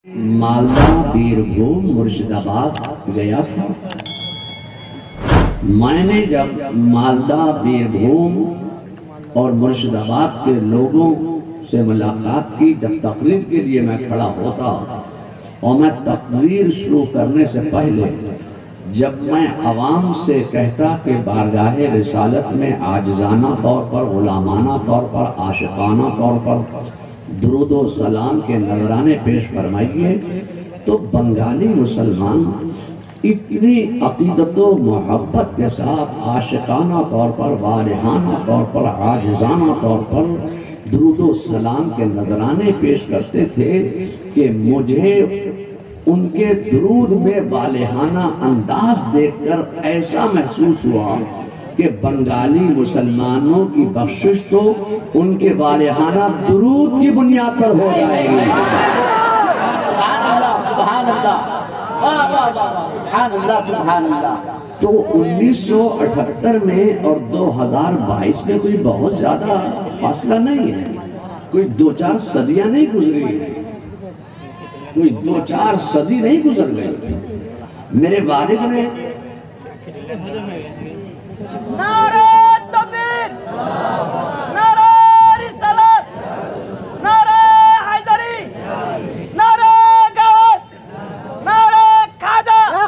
مالدہ بیربھوم مرشدآباد گیا تھا۔ میں نے جب مالدہ بیربھوم اور مرشدآباد کے لوگوں سے ملاقات کی، جب تقریر کے لیے میں کھڑا ہوتا اور میں تقریر شروع کرنے سے پہلے جب میں عوام سے کہتا کہ بارگاہ رسالت میں عاجزانہ طور پر، غلامانہ طور پر، عاشقانہ طور پر درود و سلام کے نذرانے پیش فرمائیے، تو بنگالی مسلمان اتنی عقیدت و محبت کے ساتھ عاشقانہ طور پر، والہانہ طور پر، عاجزانہ طور پر درود و سلام کے نذرانے پیش کرتے تھے کہ مجھے ان کے درود میں والہانہ انداز دیکھ کر ایسا محسوس ہوا کہ بنگالی مسلمانوں کی بخشش تو ان کے والہانہ درود کی بنیاد پر ہو جائے گی۔ سبحان اللہ، سبحان اللہ۔ تو 1978 میں اور 2022 میں کوئی بہت زیادہ فاصلہ نہیں ہے، کوئی 2-4 صدیاں نہیں گزری، کوئی 2-4 صدی نہیں گزر گئی۔ میرے والد نے نعرہ تکبیر، نعرہ رسالت، نعرہ حیدری، نعرہ غوث، نعرہ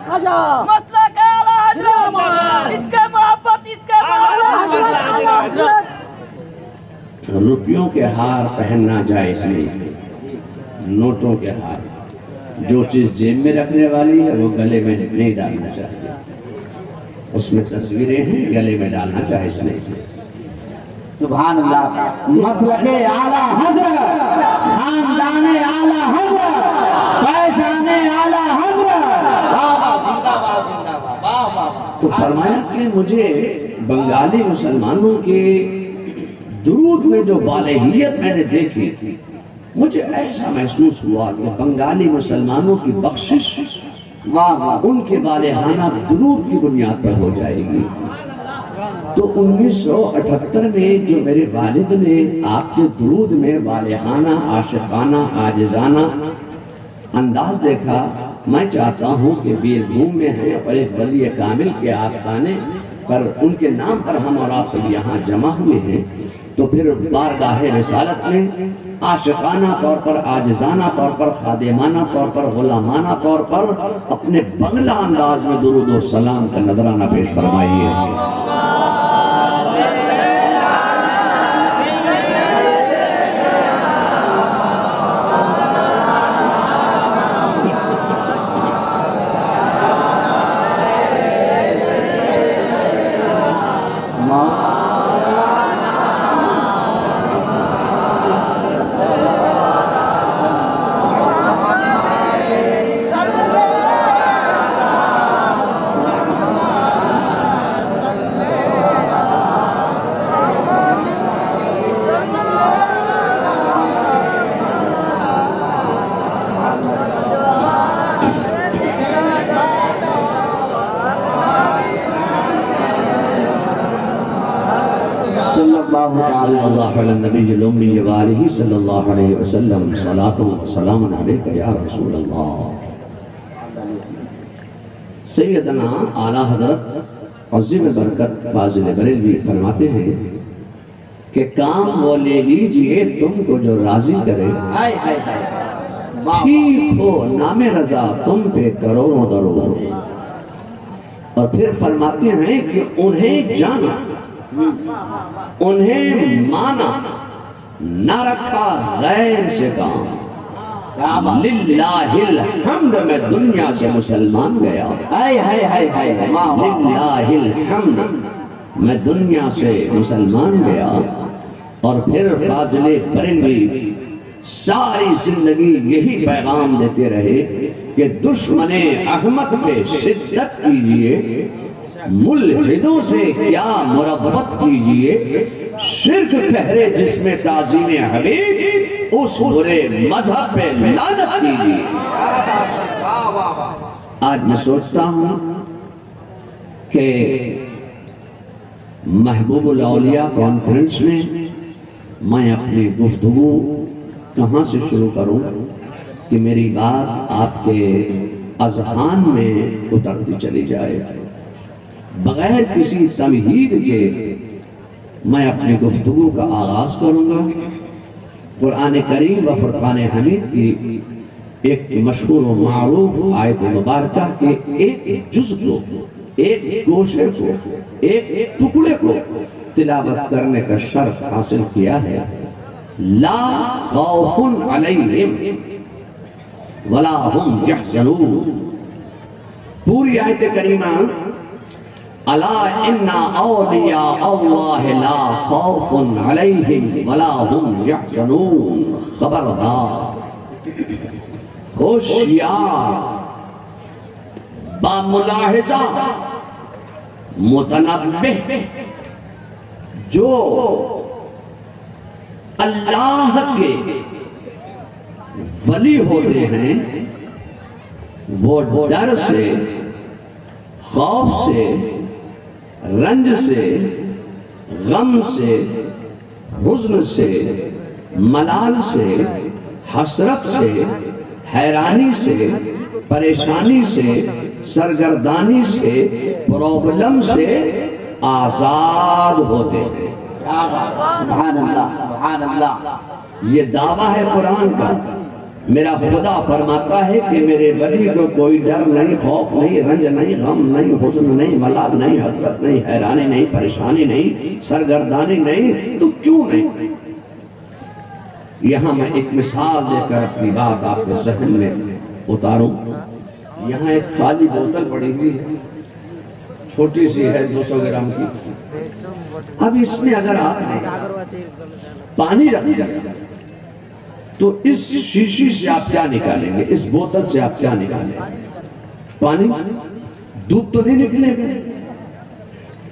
خواجہ، مسلک اعلیٰ حضرت، اس کے محبت، اس کے محبت۔ روپیوں کے ہار پہننا جائز نہیں، نوٹوں کے ہار، جو چیز جیب میں رکھنے والی ہے وہ گلے میں نہیں ڈالنا چاہیے، اس میں تصویریں ہیں، گلے میں ڈالنا جائز نہیں۔ سبحان اللہ۔ مسلک اعلیٰ حضرت، خاندان اعلیٰ حضرت، فیضان اعلیٰ حضرت۔ تو فرمایا کہ مجھے بنگالی مسلمانوں کے درود میں جو والہیت میں نے دیکھی، مجھے ایسا محسوس ہوا کہ بنگالی مسلمانوں کی بخشش ان کے والہانہ درود کی بنیاد پر ہو جائے گی۔ تو 1978 میں جو میرے والد نے آپ کے درود میں والہانہ، عاشقانہ، عاجزانہ انداز دیکھا، میں چاہتا ہوں کہ بیربھوم میں ہیں اور ایک ولی کامل کے آستانے پر ان کے نام پر ہم اور آپ سب یہاں جمع ہوئے ہیں، تو پھر بارگاہ رسالت میں عاشقانہ طور پر، عاجزانہ طور پر، خادمانہ طور پر، غلامانہ طور پر اپنے بنگلہ انداز میں درود و سلام کا نذرانہ پیش فرمائیے۔ صلی اللہ علیہ نبی الامی وآلہ صلی اللہ علیہ وسلم، صلاۃ و سلام علیکہ یا رسول اللہ۔ سیدنا اعلیٰ حضرت عظیم برکت فاضل بریلوی فرماتے ہیں کہ کام وہ لے لیجئے تم کو جو راضی کرے، ٹھیک ہو نام رضا تم پہ کروڑوں درود۔ اور پھر فرماتے ہیں کہ انہیں جانا، انہیں مانا، نہ رکھا غیر سے کام، للہ الحمد میں دنیا سے مسلمان گیا، للہ الحمد میں دنیا سے مسلمان گیا۔ اور پھر فاضل بریلوی ساری زندگی یہی پیغام دیتے رہے کہ دشمن احمد پہ شدت کیجئے، ملحدوں سے کیا مربت کیجئے، شرک ٹھہرے جس میں تعظیم حبیب، اس برے مذہب پہ لعنت کیجئے۔ آج میں سوچتا ہوں کہ محبوب الاولیاء کانفرنس میں میں اپنی گفتگو کہاں سے شروع کروں؟ کہ میری بات آپ کے اذہان میں اترتی چلی جائے. بغیر کسی تمہید کے میں اپنی گفتگو کا آغاز کروں گا. قرآن کریم و فرقان حمید کی ایک مشہور و معروف آیت مبارکہ کے ایک جز کو، ایک گوشے کو، ایک ٹکڑے کو تلاوت کرنے کا شرف حاصل کیا ہے. لا خوف علیہم ولا هم يحزنون. پوری آیت کریمہ الا ان اولیاء اللہ لا خوف علیہم ولا هم يحزنون. خبردار، ہوشیار، با ملاحظہ، متنبہ، جو اللہ کے ولی ہوتے ہیں وہ ڈر سے، خوف سے، رنج سے، غم سے، حزن سے، ملال سے، حسرت سے، حیرانی سے، پریشانی سے، سرگردانی سے، پرابلم سے آزاد ہوتے ہیں. سبحان اللہ، سبحان اللہ. یہ دعویٰ ہے قرآن کا. میرا خدا فرماتا ہے کہ میرے ولی کو کوئی ڈر نہیں، خوف نہیں، رنج نہیں، غم نہیں، حزن نہیں، ملال نہیں، حسرت نہیں، حیرانی نہیں، پریشانی نہیں، سرگردانی نہیں. تو کیوں نہیں؟ یہاں میں ایک مثال دے کر اپنی بات آپ کے ذہن میں اتاروں. یہاں ایک خالی بوتل پڑی ہوئی ہے، چھوٹی سی ہے، 200 گرام کی. اب اس میں اگر آپ نے پانی رکھ دیا تو اس شیشی سے آپ کیا نکالیں گے؟ اس بوتل سے آپ کیا نکالیں گے؟ پانی. دودھ تو نہیں نکلے گا.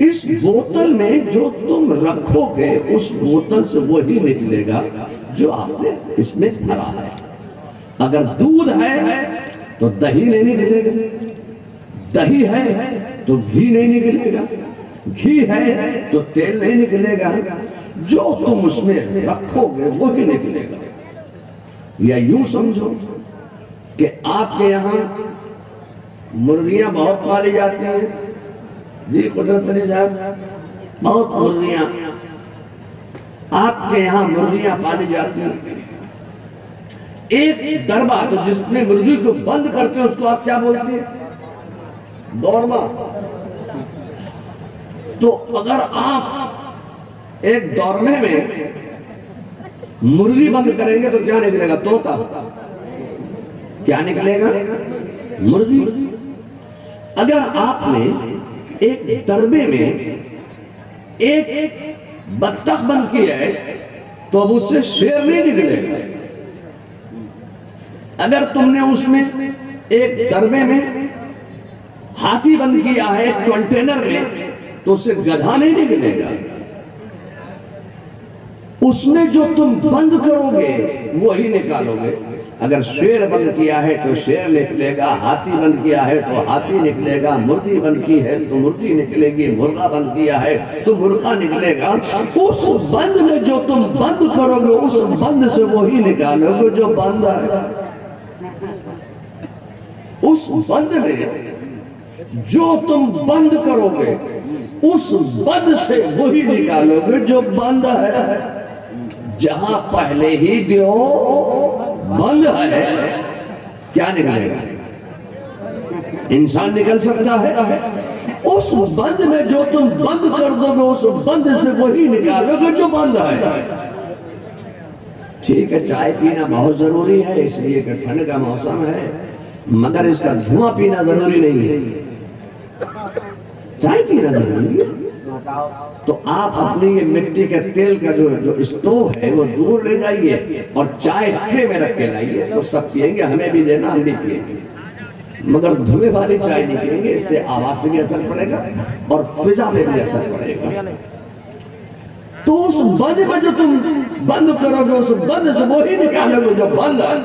اس بوتل میں جو تم رکھو گے اس بوتل سے وہی نکلے گا جو آپ نے اس میں بھرا ہے. اگر دودھ ہے تو دہی نہیں نکلے گا، دہی ہے تو گھی نہیں نکلے گا، گھی ہے تو تیل نہیں نکلے گا. جو تم اس میں رکھو گے وہی نکلے گا. یا یوں سمجھو کہ آپ کے یہاں مرغیاں بہت پالی جاتی ہیں. جی قدرت علی صاحب، بہت مرغیاں آپ کے یہاں مرغیاں پالی جاتی ہیں. ایک دربہ تو جس میں مرغی کو بند کرتے ہیں اس کو آپ کیا بولتے ہیں؟ دورما. تو اگر آپ ایک دورمے میں مرغی بند کریں گے تو کیا نکلے گا؟ طوطا. کیا نکلے گا؟ مرغی. اگر آپ نے ایک دربے میں ایک بطخ بند کیا ہے تو اب اس سے شیر نہیں نکلے گا. اگر تم نے اس میں ایک دربے میں ہاتھی بند کیا ہے ایک کنٹینر میں تو اس سے گدھا نہیں نکلے گا. اس میں جو تم بند کرو گے وہی نکالو گے. اگر شیر بند کیا ہے تو شیر نکلے گا، ہاتھی بند کیا ہے تو ہاتھی نکلے گا، مرغی بند کی ہے تو مرغی نکلے گی، مرغا بند کیا ہے تو مرغا نکلے گا. اس بند میں جو تم بند کرو گے اس بند سے وہی نکالو گے جو بند ہے. اس بند میں جو تم بند کرو گے اس بند سے وہی نکالو گے جو بند ہے. جہاں پہلے ہی دیو بند ہے کیا نکلے گا؟ انسان نکل سکتا ہے. اس بند میں جو تم بند کر دو گے اس بند سے وہی نکالو گے جو بند ہے. ٹھیک ہے، چائے پینا بہت ضروری ہے اس لیے کہ ٹھنڈ کا موسم ہے، مگر اس کا دھواں پینا ضروری نہیں ہے. چائے پینا ضروری ہے تو آپ اپنی یہ مٹی کے تیل کا جو اسٹوو ہے وہ دور لے جائیے اور چائے ٹرے میں رکھ کے لائیے تو سب پیئیں گے. ہمیں بھی دینا، ہم بھی پیئیں گے، مگر دھوئے والی چائے نہیں پیئیں گے. اس سے آواز پہ بھی اثر پڑے گا اور فضا پہ بھی اثر پڑے گا. تو اس بند میں جو تم بند کرو گے اس بند سے وہی نکالو گے جو بند ہے.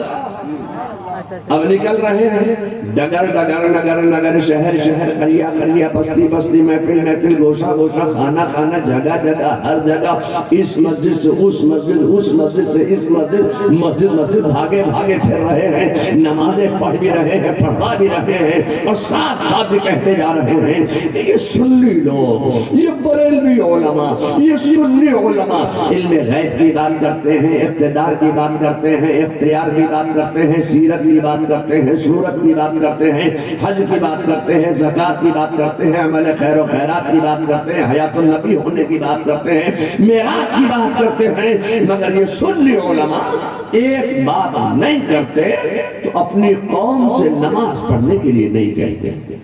اب نکل رہے ہیں ڈگر ڈگر نگر نگر شہر شہر قریہ قریہ بستی بستی محفل محفل گوشہ گوشہ خانہ خانہ جگہ جگہ ہر جگہ اس مسجد سے اس مسجد اس مسجد سے اس مسجد مسجد مسجد بھاگے بھاگے پھر رہے ہیں نمازیں پڑھ بھی رہے ہیں پڑھا بھی رہے ہیں اور ساتھ ساتھ کہتے جا رہے ہیں کہ یہ سنی لوگ یہ بریلوی علماء یہ سنی علماء علم غیب کی بات کرتے ہیں اقتدار کی بات کرتے ہیں اختیار کی بات کرتے ہیں سیرت کی بات کرتے ہیں صورت کی بات کرتے ہیں حج کی بات کرتے ہیں زکوٰۃ کی بات کرتے ہیں عمل خیر و خیرات کی بات کرتے ہیں حیات النبی ہونے کی بات کرتے ہیں معراج کی بات کرتے ہیں مگر یہ سنی علماء ایک بات نہیں کرتے تو اپنی قوم سے نماز پڑھنے کے لیے نہیں کہتے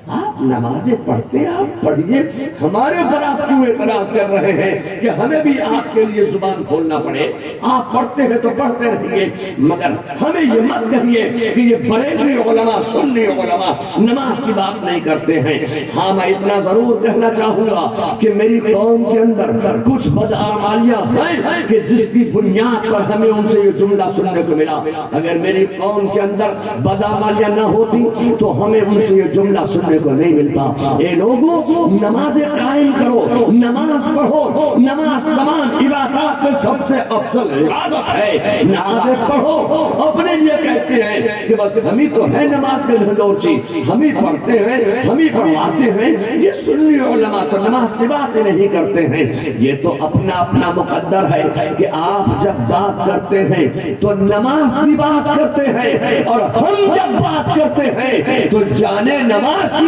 آپ نمازیں پڑھتے ہیں آپ پڑھیے ہمارے اوپر آپ کیوں اعتراض کر رہے ہیں کہ ہمیں بھی آپ کے لیے زبان کھولنا پڑے آپ پڑھتے ہیں تو پڑھتے رہیے مگر ہمیں یہ مت کہیے کہ یہ بریلوی علماء سنی علماء نماز کی بات نہیں کرتے ہیں ہاں میں اتنا ضرور کہنا چاہوں گا کہ میری قوم کے اندر کچھ بدعمالیاں ہیں کہ جس کی بنیاد پر ہمیں ان سے یہ جملہ سننے کو ملا اگر میری قوم کے اندر بدعمالیاں نہ ہوتی تو ہمیں ان سے یہ جملہ سننے کو نہیں ملتا اے لوگوں نماز قائم کرو نماز پڑھو نماز تمام عبادات میں سب سے افضل عبادت ہے نماز پڑھو اپنے لیے کہتے ہیں کہ بس ہم ہی تو ہے نماز کے دھندورچی ہم ہی پڑھتے ہیں ہم ہی پڑھواتے ہیں یہ سنی علماء تو نماز کی بات نہیں کرتے ہیں یہ تو اپنا اپنا مقدر ہے کہ آپ جب بات کرتے ہیں تو نماز کی بات کرتے ہیں اور ہم جب بات کرتے ہیں تو جانے نماز کی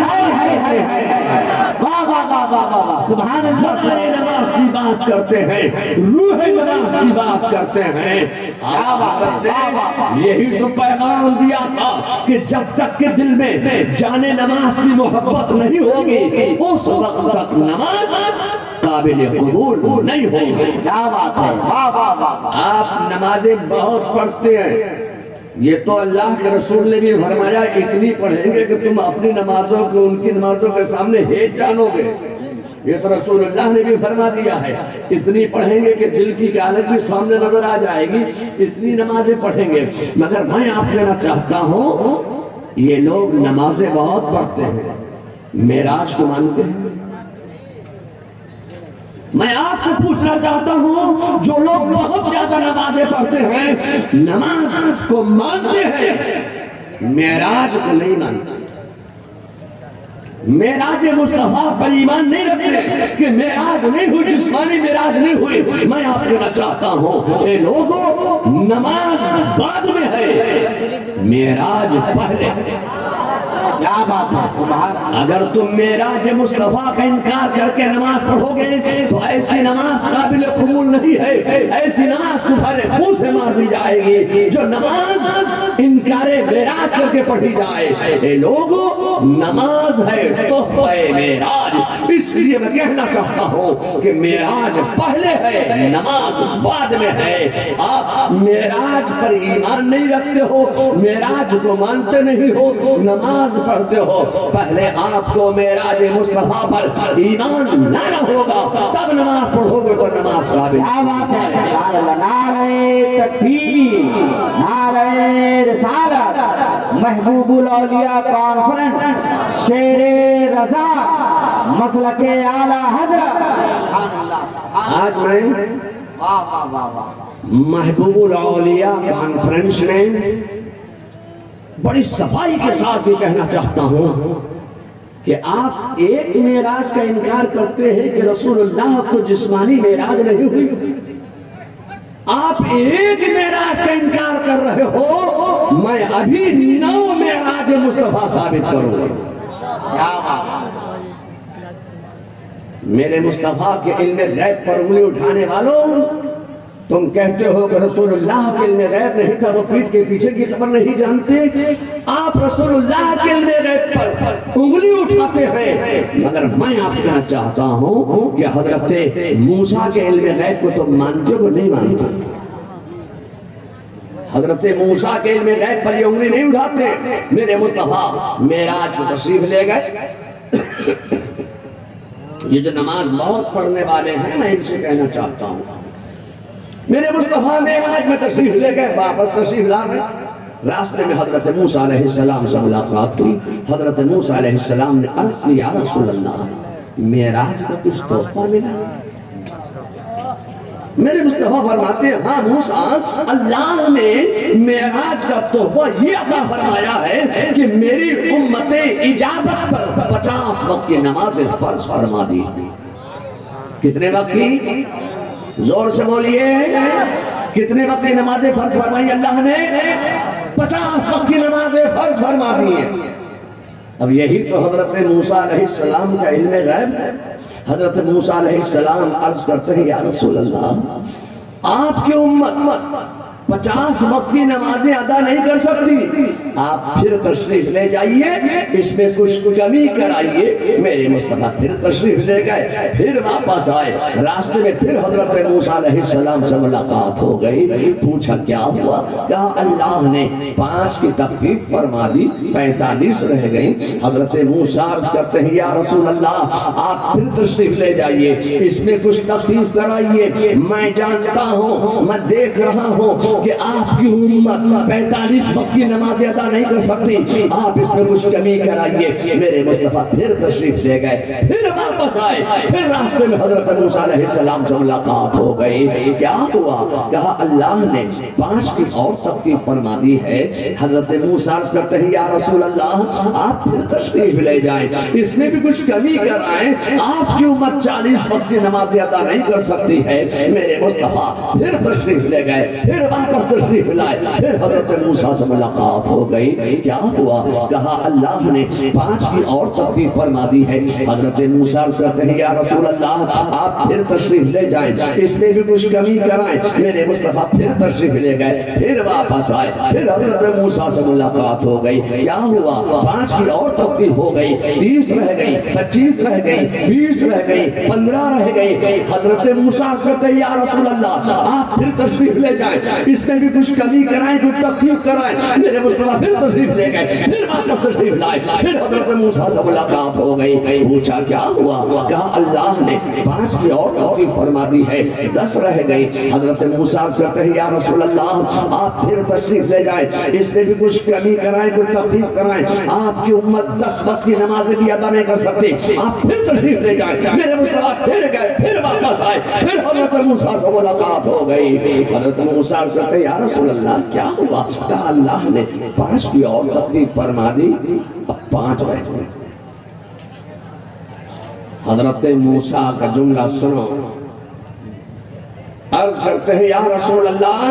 سبحان اللہ نماز کی بات کرتے ہیں روح نماز کی بات کرتے ہیں یہی تو پیغام دیا تھا کہ جب تک کہ دل میں جانے نماز کی محبت نہیں ہوگی اس وقت تک نماز قابل قبول نہیں ہوگی کیا بات ہے آپ نمازیں بہت پڑھتے ہیں یہ تو اللہ کے رسول نے بھی فرمایا اتنی پڑھیں گے کہ تم اپنی نمازوں کو ان کی نمازوں کے سامنے ہیچ جانو گے یہ تو رسول اللہ نے بھی فرما دیا ہے اتنی پڑھیں گے کہ دل کی حالت بھی سامنے نظر آ جائے گی اتنی نمازیں پڑھیں گے مگر میں آپ کہنا چاہتا ہوں یہ لوگ نمازیں بہت پڑھتے ہیں معراج کو مانتے ہیں میں آپ سے پوچھنا چاہتا ہوں جو لوگ بہت زیادہ نمازیں پڑھتے ہیں نماز کو مانتے ہیں معراج کو نہیں مانتے معراج مصطفیٰ پر ایمان نہیں رکھتے کہ معراج نہیں ہوئی جسمانی معراج نہیں ہوئی میں آپ کہنا چاہتا ہوں اے لوگوں نماز بعد میں ہے معراج پہلے کیا بات ہے اگر تم معراج مصطفیٰ کا انکار کر کے نماز پڑھو گے تو ایسی نماز قابل قبول نہیں ہے ایسی نماز تمہارے منہ سے مار دی جائے گی جو نماز انکار معراج کر کے پڑھی جائے اے لوگوں نماز ہے تحفہ معراج اس لیے میں کہنا چاہتا ہوں کہ معراج پہلے ہے نماز بعد میں ہے آپ معراج پر ایمان نہیں رکھتے ہو معراج کو مانتے نہیں ہو نماز پڑھتے ہو پہلے آپ کو معراج مصطفیٰ پر ایمان لانا ہوگا تب نماز پڑھو گے تو نماز قابل نعرہ تکبیر نعرہ رسالت محبوب الاولیاء کانفرنس شیر رضا مسلک اعلیٰ حضرت آج میں محبوب الاولیاء کانفرنس میں بڑی صفائی کے ساتھ یہ کہنا چاہتا ہوں کہ آپ ایک معراج کا انکار کرتے ہیں کہ رسول اللہ کو جسمانی معراج نہیں ہوئی آپ ایک معراج کا انکار کر رہے ہو میں ابھی 9 معراج مصطفیٰ ثابت کروں میرے مصطفیٰ کے علم غیب پر انگلی اٹھانے والوں تم کہتے ہو کہ رسول اللہ کے علم غیب نہیں تھا وہ پیٹھ کے پیچھے کی خبر نہیں جانتے آپ رسول اللہ کے علم غیب پر انگلی اٹھاتے ہیں مگر میں آپ سے کہنا چاہتا ہوں کہ حضرت موسیٰ کے علم غیب کو تم مانتے ہو نہیں مانتے حضرت موسیٰ کے علم غیب پر یہ انگلی نہیں اٹھاتے میرے مصطفیٰ معراج کو تشریف لے گئے یہ جو نماز بہت پڑھنے والے ہیں میں ان سے کہنا چاہتا ہوں میرے مصطفیٰ معراج میں تشریف لے گئے واپس تشریف لا گئے راستے میں حضرت موسیٰ علیہ السلام سے ملاقات ہوئی. حضرت موسیٰ علیہ السلام نے عرض کی یا رسول اللہ معراج کا کچھ تحفہ ملا؟ میرے مصطفیٰ فرماتے ہیں ہاں موسیٰ، اللہ نے معراج کا تحفہ یہ عطا فرمایا ہے کہ میری امت اجابت پر 50 وقت کی نماز فرض فرما دی. کتنے وقت کی؟ زور سے بولیے. کتنے وقت کی نماز فرض فرمائی اللہ نے؟ 50 وقت کی نماز فرض فرما دی ہے. اب یہی تو حضرت موسیٰ علیہ السلام کا علم غیب ہے. حضرت موسیٰ علیہ السلام عرض کرتے ہیں یا رسول اللہ آپ کی امت 50 وقت کی نمازیں ادا نہیں کر سکتی، آپ پھر تشریف لے جائیے، اس میں کچھ کمی کرائیے. میرے مصطفیٰ پھر تشریف لے گئے، پھر واپس آئے. راستے میں پھر حضرت موسیٰ علیہ السلام سے ملاقات ہو گئی. پوچھا کیا ہوا؟ کہا اللہ نے 5 کی تخفیف فرما دی، 45 رہ گئی. حضرت موسیٰ عرض کرتے ہیں یا رسول اللہ آپ پھر تشریف لے جائیے، اس میں کچھ تخفیف کرائیے. میں جانتا ہوں، میں دیکھ رہا ہوں کہ آپ کی امت 45 وقت کی نماز ادا نہیں کر سکتی، آپ اس میں کچھ کمی کرائیے. میرے مصطفیٰ پھر تشریف لے گئے، پھر واپس آئے. پھر راستے میں حضرت موسیٰ علیہ السلام سے ملاقات ہو گئی. کیا ہوا؟ کہا اللہ نے 5 کی اور تخفیف فرما دی ہے. حضرت موسیٰ عرض کرتے ہیں یا رسول اللہ آپ پھر تشریف لے جائیں، اس میں بھی کچھ کمی کرائیں. آپ کی امت 40 وقت کی نماز ادا نہیں کر سکتی ہے. میرے مصطفیٰ پھر تشریف لے گئے، پھر واپس تشریف لائے. پھر حضرت موسیٰ سے ملاقات ہو گئی. کیا ہوا؟ کہا اللہ نے 5 کی اور تخفیف فرما دی ہے. حضرت موسیٰ عرض کرتے ہیں یا رسول اللہ آپ پھر تشریف لے جائیں، اس میں بھی کچھ کمی کرائیں. میرے مصطفیٰ پھر تشریف لے گئے، پھر واپس آئے. پھر حضرت موسیٰ سے ملاقات ہو گئی. کیا ہوا؟ 5 کی اور تخفیف ہو گئی، 30 رہ گئی، 25 رہ گئی، 20 رہ گئی، 15 رہ گئی. حضرت موسیٰ عرض کرتے ہیں یا رسول اللہ آپ پھر تشریف لے جائیں، اس میں بھی کچھ کمی کرائیں، کچھ تخفیف کرائیں. میرے مصطفیٰ پھر تشریف لے گئے، پھر واپس تشریف لائے. پھر حضرت موسیٰ سے ملاقات ہو گئی. پوچھا کیا ہوا؟ کہا اللہ نے 5 کی اور تخفیف فرما دی ہے، 10 رہ گئی. حضرت موسیٰ عرض کرتے ہیں یا رسول اللہ آپ پھر تشریف لے جائیں، اس میں بھی کچھ کمی کرائیں، کچھ تخفیف کرائیں. آپ کی امت 10 وقت کی نمازیں بھی ادا نہیں کر سکتی، آپ پھر تشریف لے جائیں. میرے مصطفیٰ پھر گئے، پھر واپس آئے. پھر حضرت موسیٰ سے ملاقات ہو گئی. حضرت موسیٰ عرض کرتے ہیں یا رسول اللہ کیا ہوا؟ کہا اللہ نے 5 کی اور تخفیف فرما دی، اب 5 رہ گئے. حضرت موسیٰ کا جملہ سنو. عرض کرتے ہیں یا رسول اللہ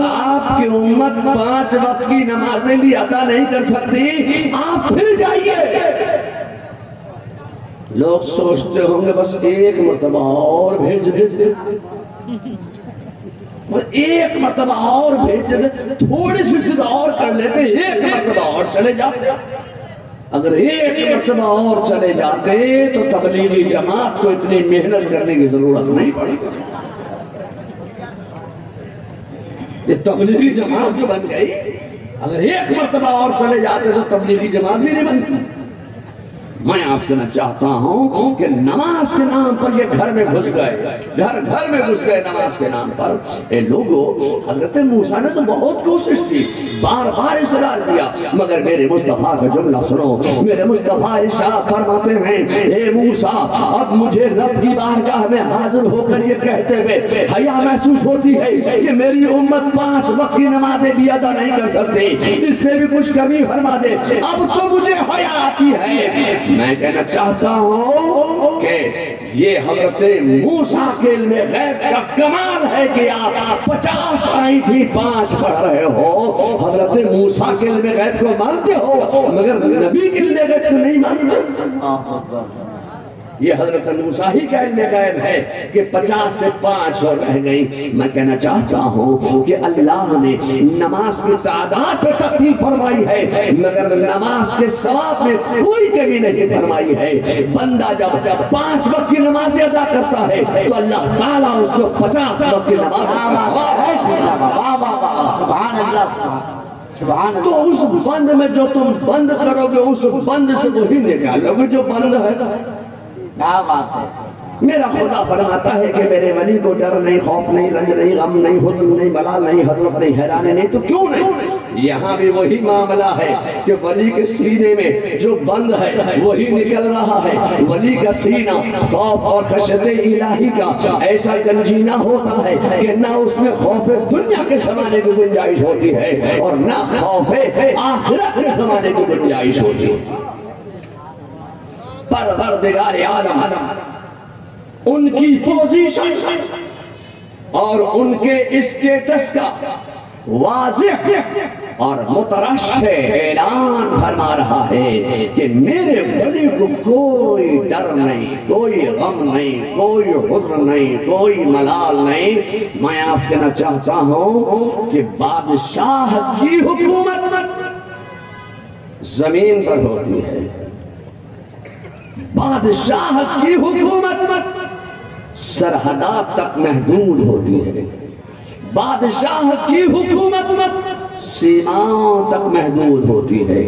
آپ کی امت 5 وقت کی نمازیں بھی ادا نہیں کر سکتی، آپ پھر جائیے. لوگ سوچتے ہوں گے بس ایک مرتبہ اور بھیج دیتے، ایک مرتبہ اور بھیج دیتے، تھوڑی سی چیز اور کر لیتے، ایک مرتبہ اور چلے جاتے. اگر ایک مرتبہ اور چلے جاتے تو تبلیغی جماعت کو اتنی محنت کرنے کی ضرورت نہیں پڑی. یہ تبلیغی جماعت جو بن گئی، اگر ایک مرتبہ اور چلے جاتے تو تبلیغی جماعت بھی نہیں بنتی. میں آپ کہنا چاہتا ہوں کہ نماز کے نام پر یہ گھر میں گھس گئے، گھر میں گھس گئے نماز کے نام پر. اے لوگو، حضرت موسیٰ نے تو بہت کوشش کی، بار بار اصرار کیا، مگر میرے مصطفیٰ کا جملہ سنو. میرے مصطفیٰ ارشاد فرماتے ہیں اے موسیٰ اب مجھے رب کی بارگاہ میں حاضر ہو کر یہ کہتے ہوئے حیا محسوس ہوتی ہے کہ میری امت 5 وقت کی نمازیں بھی ادا نہیں کر سکتی، اس میں بھی کچھ کمی فرما دے. اب تو مجھے حیا آتی ہے. میں کہنا چاہتا ہوں کہ یہ حضرت موسیٰ کے علم غیب کا کمال ہے کہ آپ 50 آئی تھی 5 پڑھ رہے ہو. حضرت موسیٰ کے علم غیب کو مانتے ہو مگر نبی کے علم غیب کو نہیں مانتے. یہ حضرت موسیٰ ہی کا علم غیب ہے کہ 50 سے 5 اور رہ گئی. میں کہنا چاہتا ہوں کہ اللہ نے نماز کی تعداد پہ تخفیف فرمائی ہے مگر نماز کے ثواب میں کوئی کمی نہیں فرمائی ہے. بندہ جب 5 وقت کی نماز ادا کرتا ہے تو اللہ تعالیٰ اس کو 50 وقت کی نماز تو اس بند میں جو تم بند کرو گے اس بند سے وہی نکالو گے جو بند ہے. کیا بات ہے. میرا خدا فرماتا ہے کہ میرے ولی کو ڈر نہیں، خوف نہیں، رنج نہیں، غم نہیں، حزن نہیں، ملال نہیں، حسرت نہیں، حیرانی نہیں، تو کیوں نہیں؟ یہاں بھی وہی معاملہ ہے کہ ولی کے سینے میں جو بند ہے وہی نکل رہا ہے۔ ولی کا سینہ خوف اور خشیت الہی کا ایسا گنجینہ ہوتا ہے کہ نہ اس میں خوف دنیا کے زمانے کی گنجائش ہوتی ہے اور نہ خوف آخرت کے زمانے کی گنجائش ہوتی ہے۔ پروردگار عالم ان کی پوزیشن اور ان کے اسٹیٹس کا واضح اور مترشح اعلان فرما رہا ہے کہ میرے ولی کو کوئی ڈر نہیں، کوئی غم نہیں، کوئی حزن نہیں، کوئی ملال نہیں۔ میں آپ سے کہنا چاہتا ہوں کہ بادشاہ کی حکومت زمین پر ہوتی ہے، بادشاہ کی حکومت سرحدات تک محدود ہوتی ہے، بادشاہ کی حکومت سیماؤں تک محدود ہوتی ہے،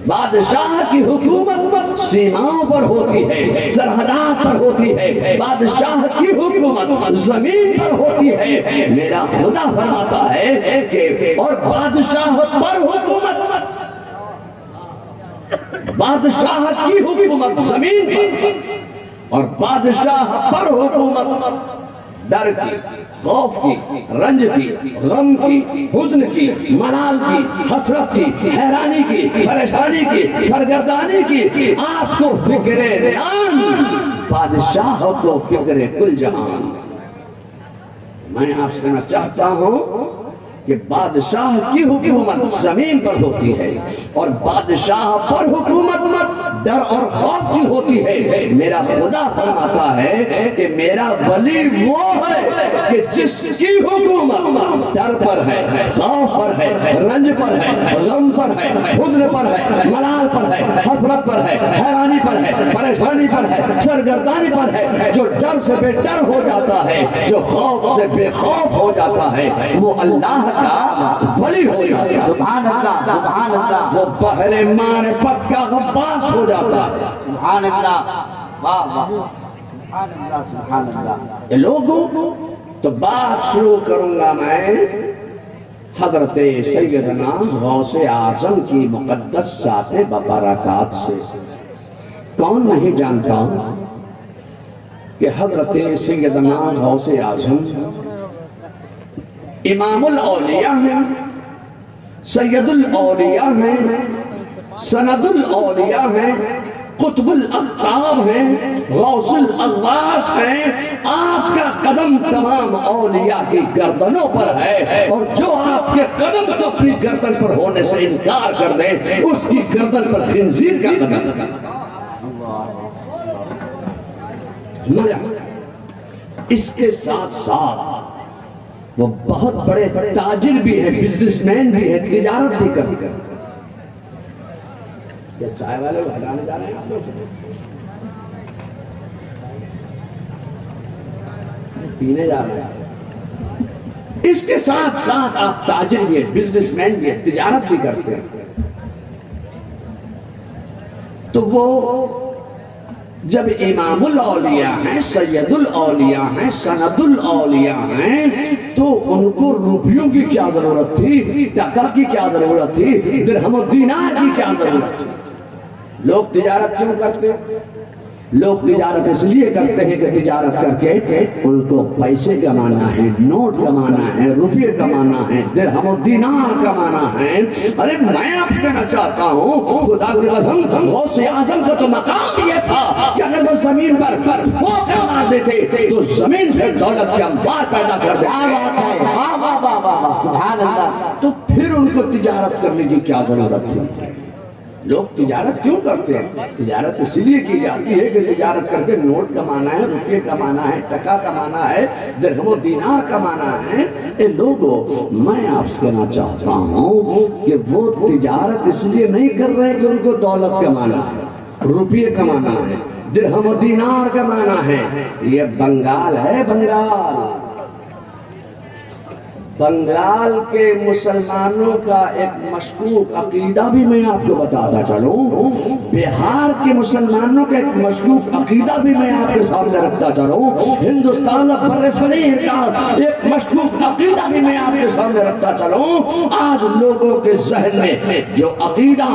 بادشاہ کی حکومت سیماؤں پر ہوتی ہے، سرحدات پر ہوتی ہے، بادشاہ کی حکومت زمین پر ہوتی ہے۔ میرا خدا فرماتا ہے کہ اور بادشاہ پر حکومت، بادشاہ کی حکومت زمین پر اور بادشاہ پر حکومت ڈر کی، خوف کی، رنج کی، غم کی، حزن کی، ملال کی، حسرت کی، حیرانی کی، پریشانی کی، سرگردانی کی۔ آپ کو فکر جہان، بادشاہ کو فکر کل جہان۔ میں آپ سے کہنا چاہتا ہوں کہ بادشاہ کی حکومت زمین پر ہوتی ہے اور بادشاہ پر حکومت ڈر اور خوف کی ہوتی ہے۔ میرا خدا فرماتا ہے کہ میرا ولی وہ ہے کہ جس کی حکومت ڈر پر ہے، خوف پر ہے، رنج پر ہے، غم پر ہے، حزن پر ہے، ملال پر ہے، حسرت پر ہے، حیرانی پر ہے، پریشانی پر ہے، سرگردانی پر ہے۔ جو ڈر سے بے ڈر ہو جاتا ہے، جو خوف سے بے خوف ہو جاتا ہے، وہ اللہ کا ولی ہو جاتا ہے۔ سبحان اللہ، سبحان اللہ، وہ بحر معرفت کا غواص ہو جاتا ہے۔ سبحان اللہ، واہ واہ، سبحان اللہ، سبحان اللہ۔ یہ لوگوں تو بات شروع کروں گا میں حضرت سیدنا غوث اعظم کی مقدس ذات ببرکات سے۔ کون نہیں جانتا کہ حضرت سیدنا غوث اعظم امام الاولیاء ہیں، سید الاولیاء ہیں، سند الاولیاء ہیں، قطب الاقطاب ہیں، غوث الاغواث ہیں۔ آپ کا قدم تمام اولیاء کی گردنوں پر ہے اور جو آپ کے قدم کو اپنی گردن پر ہونے سے انکار کر دے اس کی گردن پر خنزیر کا قدم۔ اس کے ساتھ ساتھ وہ بہت بڑے تاجر بھی ہیں، بزنس مین بھی ہیں، تجارت بھی کرتے ہیں۔ کیا چائے والے بھگانے جا رہے ہیں آپ لوگ؟ پینے جا رہے ہیں۔ اس کے ساتھ ساتھ آپ تاجر بھی ہیں، بزنس مین بھی ہیں، تجارت بھی کرتے ہیں۔ تو وہ جب امام الاولیاء ہیں، سید الاولیاء ہیں، سند الاولیاء ہیں، تو ان کو روپیوں کی کیا ضرورت تھی، ٹکا کی کیا ضرورت تھی، درہم و دینار کی کیا ضرورت تھی؟ لوگ تجارت کیوں کرتے ہیں؟ لوگ تجارت اس لیے کرتے ہیں کہ تجارت کر کے ان کو پیسے کمانا ہے، نوٹ کمانا ہے، روپے کمانا ہے، درہم و دینار کمانا ہے۔ ارے میں آپ کہنا چاہتا ہوں خدا کی قسم غوث اعظم کا تو مقام یہ تھا کہ اگر وہ زمین پر ٹھوکر مار دیتے تو زمین سے دولت کے انبار پیدا کر دیتے۔ سبحان اللہ۔ تو پھر ان کو تجارت کرنے کی کیا ضرورت تھی؟ لوگ تجارت کیوں کرتے ہیں؟ تجارت اس لیے کی جاتی ہے کہ تجارت کر کے نوٹ کمانا ہے، روپے کمانا ہے، ٹکا کمانا ہے، درہم و دینار کمانا ہے۔ اے لوگوں، میں آپ سے کہنا چاہتا ہوں کہ وہ تجارت اس لیے نہیں کر رہے کہ ان کو دولت کمانا ہے، روپے کمانا ہے، درہم و دینار کمانا ہے۔ یہ بنگال ہے، بنگال۔ بنگال کے مسلمانوں کا ایک مشکوک عقیدہ بھی میں آپ کو بتاتا چلوں، بہار کے مسلمانوں کا ایک مشکوک عقیدہ بھی میں آپ کے سامنے رکھتا چلوں، ہندوستان بر صغیر کا ایک مشکوک عقیدہ بھی میں آپ کے سامنے رکھتا چلوں۔ آج لوگوں کے ذہن میں جو عقیدہ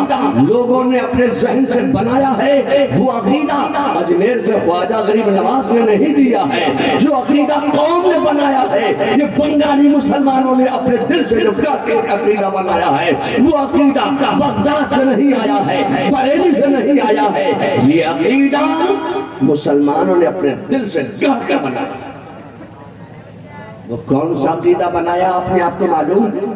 لوگوں نے اپنے ذہن سے بنایا ہے، وہ عقیدہ اجمیر سے خواجہ غریب نواز نے نہیں دیا ہے، جو عقیدہ قوم نے بنایا ہے، یہ بنگالی مسلمانوں نے اپنے دل سے جو عقیدہ بنایا ہے، وہ عقیدہ بغداد سے نہیں آیا ہے، بریلی سے نہیں آیا ہے، یہ عقیدہ مسلمانوں نے اپنے دل سے گڑھ کر بنایا۔ وہ کون سا عقیدہ بنایا اپنے آپ کو معلوم ہے؟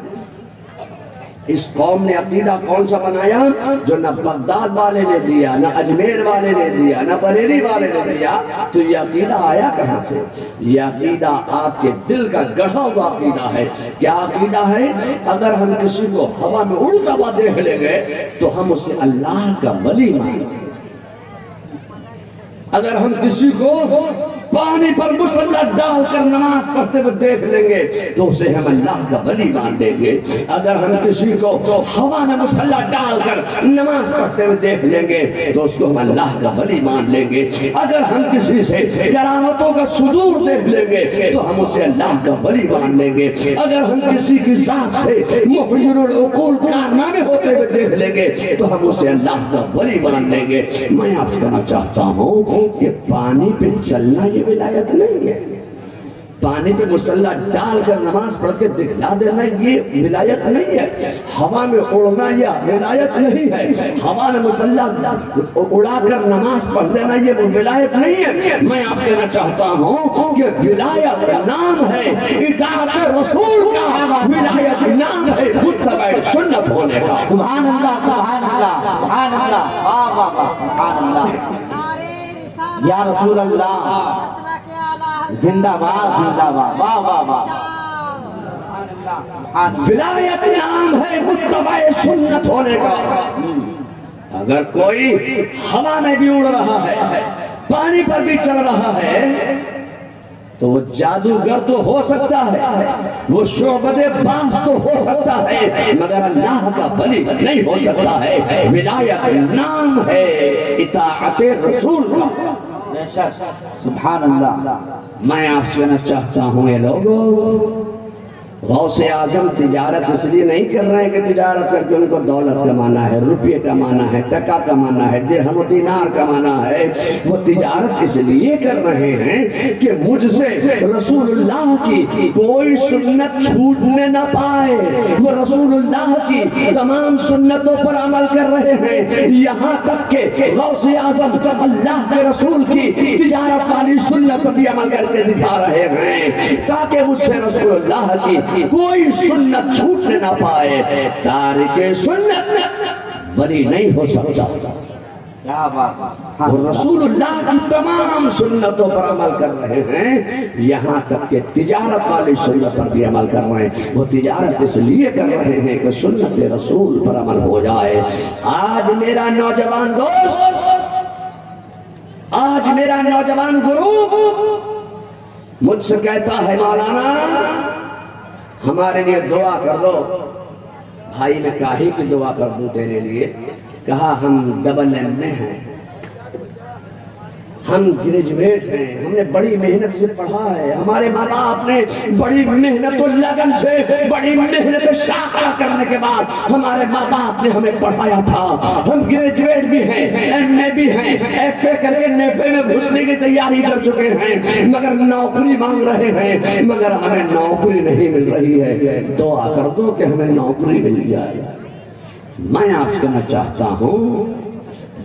اس قوم نے عقیدہ کون سا بنایا جو نہ بغداد والے نے دیا، نہ اجمیر والے نے دیا، نہ بریلی والے نے دیا؟ تو یہ عقیدہ آیا کہاں سے؟ یہ عقیدہ آپ کے دل کا گڑھا ہوا عقیدہ ہے۔ کیا عقیدہ ہے؟ اگر ہم کسی کو ہوا میں اڑتا ہوا دیکھ لیں گے تو ہم اسے اللہ کا ولی مانیں گے۔ اگر ہم کسی کو پانی پر مسلح ڈال کر نماز پڑھتے ہوئے دیکھ لیں گے تو اسے ہم اللہ کا ولی مان لیں گے۔ اگر ہم کسی کو ہوا میں مسلح ڈال کر نماز پڑھتے ہوئے دیکھ لیں گے تو اس کو ہم اللہ کا ولی مان لیں گے۔ اگر ہم کسی سے کرامتوں کا صدور دیکھ لیں گے تو ہم اسے اللہ کا ولی مان لیں گے۔ اگر ہم کسی کی ذات سے محجر العقول کارنامے ہوتے ہوئے دیکھ لیں گے تو ہم اسے اللہ کا ولی مان لیں گے۔ میں آپ سے کہنا چاہتا ہوں کہ پانی پہ چلنا یہ ولایت نہیں ہے، پانی پہ مسلح ڈال کر نماز پڑھ کے دکھلا دینا یہ ولایت نہیں ہے، ہوا میں اڑنا یہ ولایت نہیں ہے، ہوا میں مسلح اڑا کر نماز پڑھ لینا یہ ولایت نہیں ہے۔ میں آپ کہنا چاہتا ہوں کہ ولایت نام ہے اطاعت رسول کا، ولایت نام ہے متبع سنت ہونے کا۔ سبحان اللہ، سبحان اللہ، سبحان اللہ، واہ واہ واہ، سبحان اللہ، یا رسول اللہ، زندہ باد، زندہ باد، واہ واہ واہ۔ ولایت نام ہے متبع سنت ہونے کا۔ اگر کوئی ہوا میں بھی اڑ رہا ہے، پانی پر بھی چل رہا ہے تو وہ جادوگر تو ہو سکتا ہے، وہ شعبد باز تو ہو سکتا ہے، مگر اللہ کا ولی نہیں ہو سکتا ہے۔ ولایت نام ہے اطاعت رسول کا۔ سبحان اللہ۔ میں آپ سے کہنا چاہتا ہوں اے لوگوں، غوث اعظم تجارت اس لیے نہیں کر رہے ہیں کہ تجارت کر کے ان کو دولت کمانا ہے، روپیے کمانا ہے، ٹکا کمانا ہے، درہم و دینار کمانا ہے۔ وہ تجارت اس لیے کر رہے ہیں کہ مجھ سے رسول اللہ کی کوئی سنت چھوٹنے نہ پائے۔ وہ رسول اللہ کی تمام سنتوں پر عمل کر رہے ہیں، یہاں تک کہ غوث اعظم اللہ کے رسول کی تجارت والی سنت پر بھی عمل کر کے دکھا رہے ہیں تاکہ مجھ سے رسول اللہ کی کوئی سنت چھوٹنے نہ پائے۔ تارک سنت ولی نہیں ہو سکتا۔ کیا بات، رسول اللہ کی تمام سنتوں پر عمل کر رہے ہیں، یہاں تک کہ تجارت والی سنت پر بھی عمل کر رہے ہیں۔ وہ تجارت اس لیے کر رہے ہیں کہ سنت رسول پر عمل ہو جائے۔ آج میرا نوجوان دوست، آج میرا نوجوان گروپ مجھ سے کہتا ہے مولانا ہمارے لیے دعا کر دو۔ بھائی میں کاہی کی دعا کر دوں تیرے لیے؟ کہا ہم ڈبل ایم میں ہیں، ہم گریجویٹ ہیں، ہم نے بڑی محنت سے پڑھا ہے، ہمارے ماں باپ نے بڑی محنت و لگن سے، بڑی محنت شاقہ کرنے کے بعد ہمارے ماں باپ نے ہمیں پڑھایا تھا۔ ہم گریجویٹ بھی ہیں، ایم اے بھی ہیں، ایف اے کر کے نیفے میں گھسنے کی تیاری کر چکے ہیں، مگر نوکری مانگ رہے ہیں، مگر ہمیں نوکری نہیں مل رہی ہے۔ دعا کر دو کہ ہمیں نوکری مل جائے۔ میں آپ سے کہنا چاہتا ہوں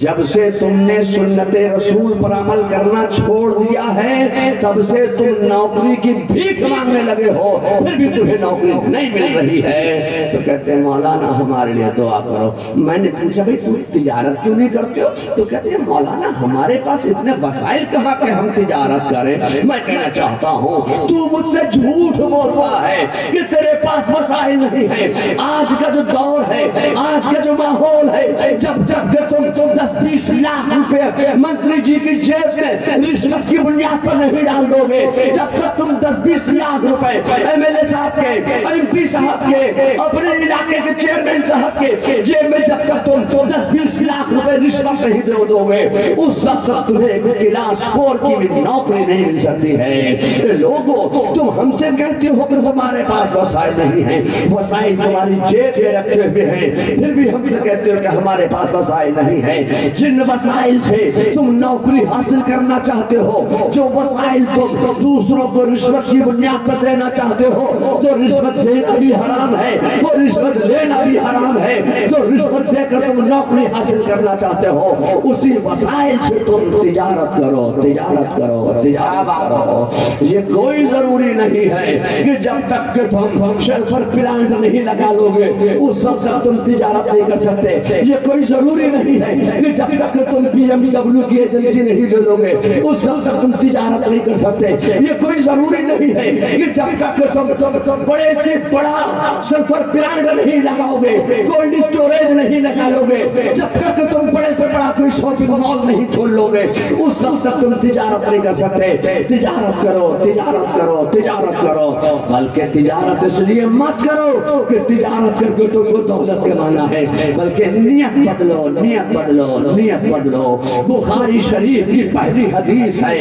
جب سے تم نے سنت رسول پر عمل کرنا چھوڑ دیا ہے تب سے تم نوکری کی بھیک مانگنے لگے ہو، پھر بھی تمہیں نوکری نہیں مل رہی ہے۔ تو کہتے ہیں مولانا ہمارے لیے دعا کرو۔ میں نے پوچھا بھئی تم تجارت کیوں نہیں کرتے ہو؟ تو کہتے ہیں مولانا ہمارے پاس اتنے وسائل کہاں کہ ہم تجارت کریں۔ میں کہنا چاہتا ہوں تو مجھ سے جھوٹ بولتا ہے کہ تیرے پاس وسائل نہیں ہے. آج کا جو دور ہے, آج کا جو ماحول ہے, جب جب کہ تم 10-20 لاکھ روپے منتری جی کی جیب میں رشوت کی بنیاد پر نہیں ڈال دو گے, جب تک تم 10-20 لاکھ روپے ایم ایل اے صاحب کے, ایم پی صاحب کے, اپنے علاقے کے چیئرمین صاحب کے جیب میں جب تک تم 10-20 لاکھ روپے رشوت نہیں دو گے, اس وقت تمہیں کلاس 4 کی بھی نوکری نہیں مل سکتی ہے. لوگوں, تم ہم سے کہتے ہو کہ تمہارے پاس وسائل نہیں ہیں, وسائل تمہاری جیب میں رکھے ہوئے ہیں, پھر بھی ہم سے کہتے ہو کہ ہمارے پاس وسائل نہیں ہیں. جن وسائل سے تم نوکری حاصل کرنا چاہتے ہو, جو وسائل تم دوسروں کو رشوت کی بنیاد پر دینا چاہتے ہو, جو رشوت دینا بھی حرام ہے, وہ رشوت لینا بھی حرام ہے, جو رشوت دے کر تم نوکری حاصل کرنا چاہتے ہو, اسی وسائل سے تم تجارت کرو, تجارت کرو, تجارت کرو. یہ کوئی ضروری نہیں ہے کہ جب تک کہ تم شیلفر پلانٹ نہیں لگا لو گے اس وقت تک تم تجارت نہیں کر سکتے. یہ کوئی ضروری نہیں ہے کہ جب تک کہ تم BMW کی ایجنسی نہیں لے لو گے اس وقت تک تم تجارت نہیں کر سکتے. یہ کوئی ضروری نہیں ہے کہ جب تک کہ تم بڑے سے بڑا شیلفر پلانٹ نہیں لگاؤ گے, کولڈ اسٹوریج نہیں لگا لو گے, جب تک کہ تم بڑے سے بڑا کوئی شاپنگ مال نہیں کھول لو گے اس وقت تک تم تجارت نہیں کر سکتے. تجارت کرو, تجارت کرو, تجارت کرو, بلکہ تجارت اس لیے مت کرو کہ تجارت کر کے تم کو دولت کمانا ہے, بلکہ نیت بدلو, نیت بدلو, نیت بدلو. بخاری شریف کی پہلی حدیث ہے,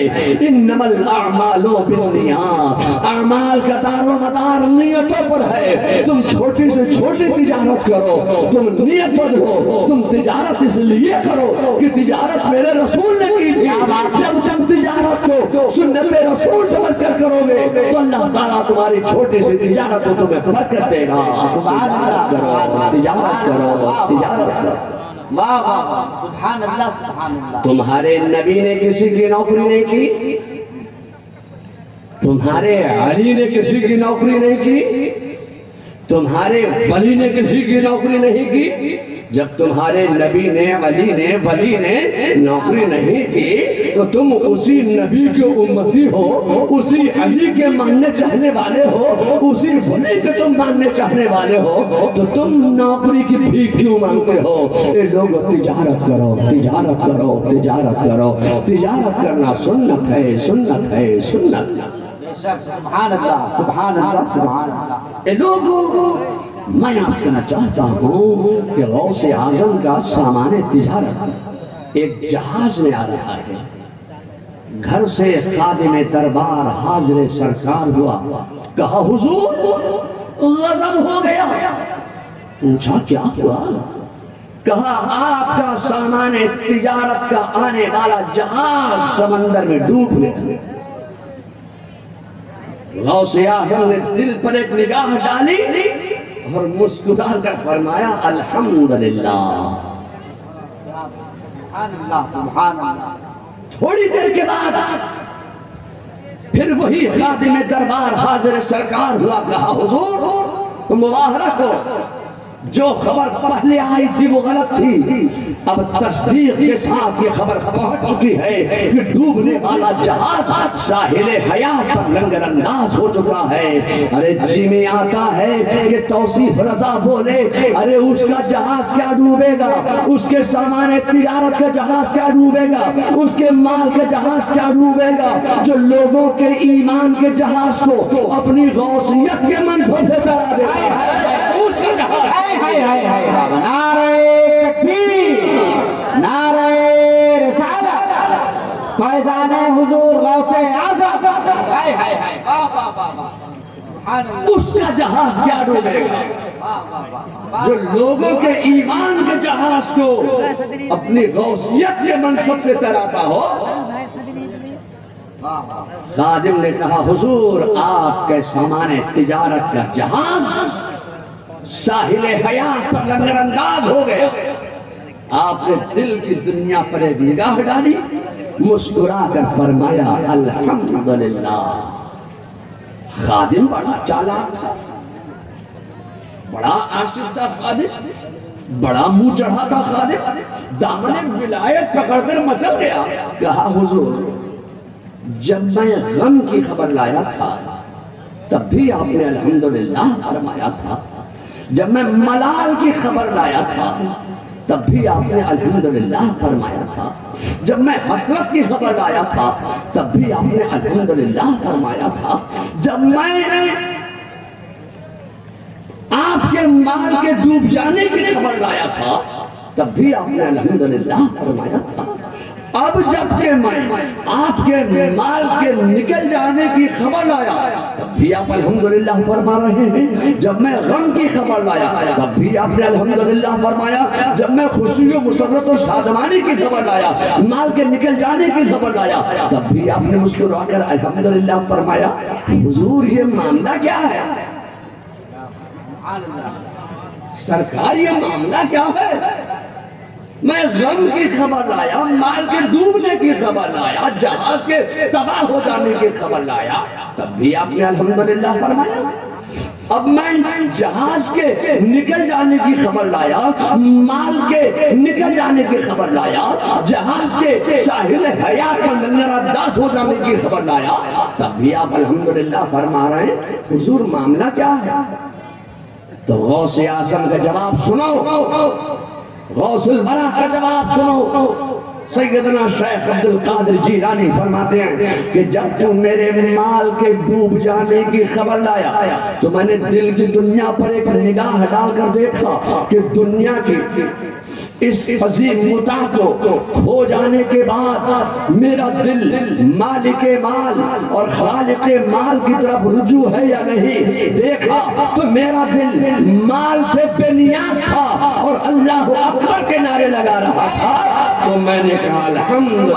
انما الاعمال بالنیات, اعمال کا دار و مدار نیتوں پر ہے. تم چھوٹی سے چھوٹی تجارت کرو, تم نیت بدلو. تم تجارت اس لیے کرو کہ تجارت میرے رسول نے کی تھی. جب جب تجارت کو سنت رسول سمجھ کر کرو گے تو اللہ تعالیٰ تمہاری چھوٹی سی تجارت کو تمہیں برکت دے گا. تجارت کرو, تجارت کرو, تجارت کرو. سبحان اللہ, سبحان اللہ. تمہارے نبی نے کسی کی نوکری نہیں کی, تمہارے علی نے کسی کی نوکری نہیں کی, تمہارے ولی نے کسی کی نوکری نہیں کی. جب تمہارے نبی نے, علی نے, ولی نے نوکری نہیں کی تو تم اسی نبی کے امتی ہو, اسی علی کے ماننے چاہنے والے ہو, اسی ولی کے تم ماننے چاہنے والے ہو, تو تم نوکری کی بھیک کیوں مانگتے ہو؟ اے لوگوں, تجارت کرو, تجارت کرو, تجارت کرو. تجارت کرنا سنت ہے, سنت ہے, سنت. سبحان اللہ, سبحان اللہ, سبحان اللہ. اے لوگوں, میں آپ کہنا چاہتا ہوں کہ غوث اعظم کا سامان تجارت ایک جہاز میں آ رہا ہے. گھر سے خادم دربار حاضر سرکار ہوا, کہا حضور غضب ہو گیا. پوچھا کیا ہوا؟ کہا آپ کا سامان تجارت کا آنے والا جہاز سمندر میں ڈوب گیا. غوث اعظم نے دل پر ایک نگاہ ڈالی اور مسکرا کر فرمایا الحمدللہ. سبحان اللہ, سبحان اللہ. تھوڑی دیر کے بعد پھر وہی خادم دربار حاضر سرکار ہوا, کہا حضور مبارک ہو, جو خبر پہلے آئی تھی وہ غلط تھی, اب تصدیق کے ساتھ یہ خبر پہنچ چکی ہے کہ ڈوبنے والا جہاز ساحل حیات پر لنگر انداز ہو چکا ہے. ارے جی میں آتا ہے کہ توصیف رضا بولے, ارے اس کا جہاز کیا ڈوبے گا, اس کے سامان تجارت کا جہاز کیا ڈوبے گا, اس کے مال کا جہاز کیا ڈوبے گا, جو لوگوں کے ایمان کے جہاز کو اپنی غوثیت کے منصب سے ڈرا دیتا ہے, اس کا جہاز. نعرہ تکبیر, نعرہ رسالت, فیضان حضور غوث اعظم. اس کا جہاز کیا ڈوبے گا جو لوگوں کے ایمان کے جہاز کو اپنی غوثیت کے منصب سے ڈراتا ہو. خادم نے کہا حضور آپ کے سامان تجارت کا جہاز ساحل حیات پر لنگر انداز ہو گیا. آپ نے دل کی دنیا پر ایک نگاہ ڈالی, مسکرا کر فرمایا الحمدللہ. خادم بڑا چالاک تھا, بڑا عاشق تھا خادم, بڑا منہ چڑھا تھا خادم, دامن ولایت پکڑ کر مچل گیا. کہا حضور جب میں غم کی خبر لایا تھا تب بھی آپ نے الحمدللہ فرمایا تھا۔ جب میں ملال کی خبر لایا تھا تب بھی آپ نے الحمدللہ فرمایا تھا۔ جب میں حسرت کی خبر لایا تھا تب بھی آپ نے الحمدللہ فرمایا تھا۔ جب میں آپ کے مال کے ڈوب جانے کی خبر لایا تھا تب بھی آپ نے الحمدللہ فرمایا تھا۔ اب جب کہ میں آپ کے مال کے نکل جانے کی خبر لایا تب بھی آپ الحمدللہ فرما رہے ہیں۔ جب میں غم کی خبر لایا تب بھی آپ نے الحمدللہ فرمایا۔ جب میں خوشی و مسرت و شادمانی کی خبر لایا، مال کے نکل جانے کی خبر لایا، تب بھی آپ نے مسکرا کر الحمدللہ فرمایا۔ حضور یہ معاملہ کیا ہے؟ سرکار یہ معاملہ کیا ہے؟ میں غم کی خبر لایا، مال کے ڈوبنے کی خبر لایا، جہاز کے تباہ ہو جانے کی خبر لایا، تب بھی آپ نے الحمدللہ فرمایا۔ اب میں جہاز کے نکل جانے کی خبر لایا، مال کے نکل جانے کی خبر لایا، جہاز کے ساحل حیات پر لنگرانداز ہو جانے کی خبر لایا، تب بھی آپ الحمدللہ فرما رہے ہیں۔ حضور معاملہ کیا ہے؟ تو غوث اعظم کا جواب سنو، غوث الورا کا جواب سنو۔ سیدنا شیخ عبدالقادر جیلانی فرماتے ہیں کہ جب تو میرے مال کے ڈوب جانے کی خبر لایا تو میں نے دل کی دنیا پر ایک نگاہ ڈال کر دیکھا کہ دنیا کی اس عظیم متاع کو کھو جانے کے بعد میرا دل مالک مال اور خالق مال کی طرف رجوع ہے یا نہیں۔ دیکھا تو میرا دل مال سے بے نیاز تھا اور اللہ اکبر کے نعرے لگا رہا تھا۔ تو میں نے کہا الحمدللہ،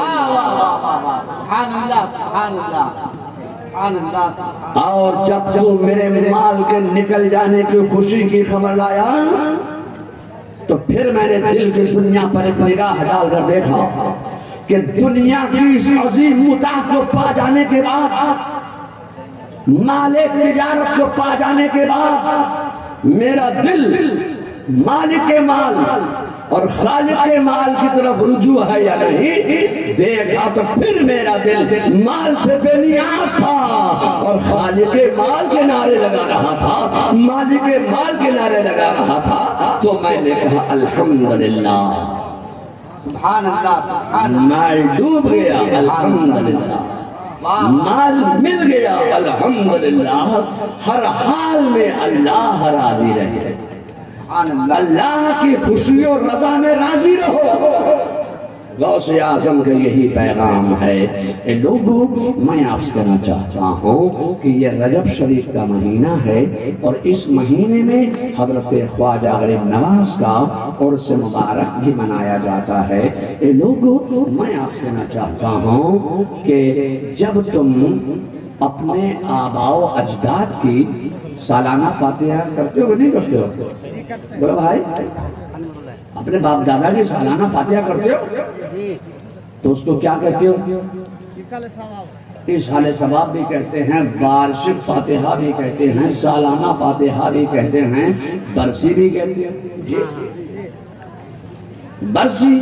اور جب تو میرے مال کے نکل جانے کی خوشی کی خبر لایا تو پھر میں نے دل کی دنیا پر ایک نگاہ ڈال کر دیکھا کہ دنیا کی اس عظیم متاع کو پا جانے کے بعد، مال تجارت کو پا جانے کے بعد میرا دل مالک مال اور خالق مال کی طرف رجوع ہے یا نہیں۔ دیکھا تو پھر میرا دل مال سے بے نیاز تھا اور خالق مال کے نعرے لگا رہا تھا، مالک مال کے نعرے لگا رہا تھا۔ تو میں نے کہا الحمدللہ، سبحان اللہ، سبحان اللہ، مال ڈوب گیا الحمدللہ، مال مل گیا الحمدللہ، ہر حال میں اللہ راضی رہے، اللہ کی خوشی اور رضا میں راضی رہو۔ غوث اعظم کا یہی پیغام ہے۔ اے لوگوں، میں آپ سے کہنا چاہتا ہوں کہ یہ رجب شریف کا مہینہ ہے اور اس مہینے میں حضرت خواجہ غریب نواز کا عرس مبارک بھی منایا جاتا ہے۔ اے لوگوں، میں آپ سے کہنا چاہتا ہوں کہ جب تم اپنے آباء و اجداد کی سالانہ فاتحہ کرتے ہو نہیں کرتے ہو؟ بولو بھائی، اپنے باپ دادا کی سالانہ فاتحہ کرتے ہو تو اس کو کیا کہتے ہو؟ ایصال ثواب بھی کہتے ہیں، وارشک فاتحہ بھی کہتے ہیں، سالانہ فاتحہ بھی کہتے ہیں، برسی بھی کہتے ہیں۔ برسی،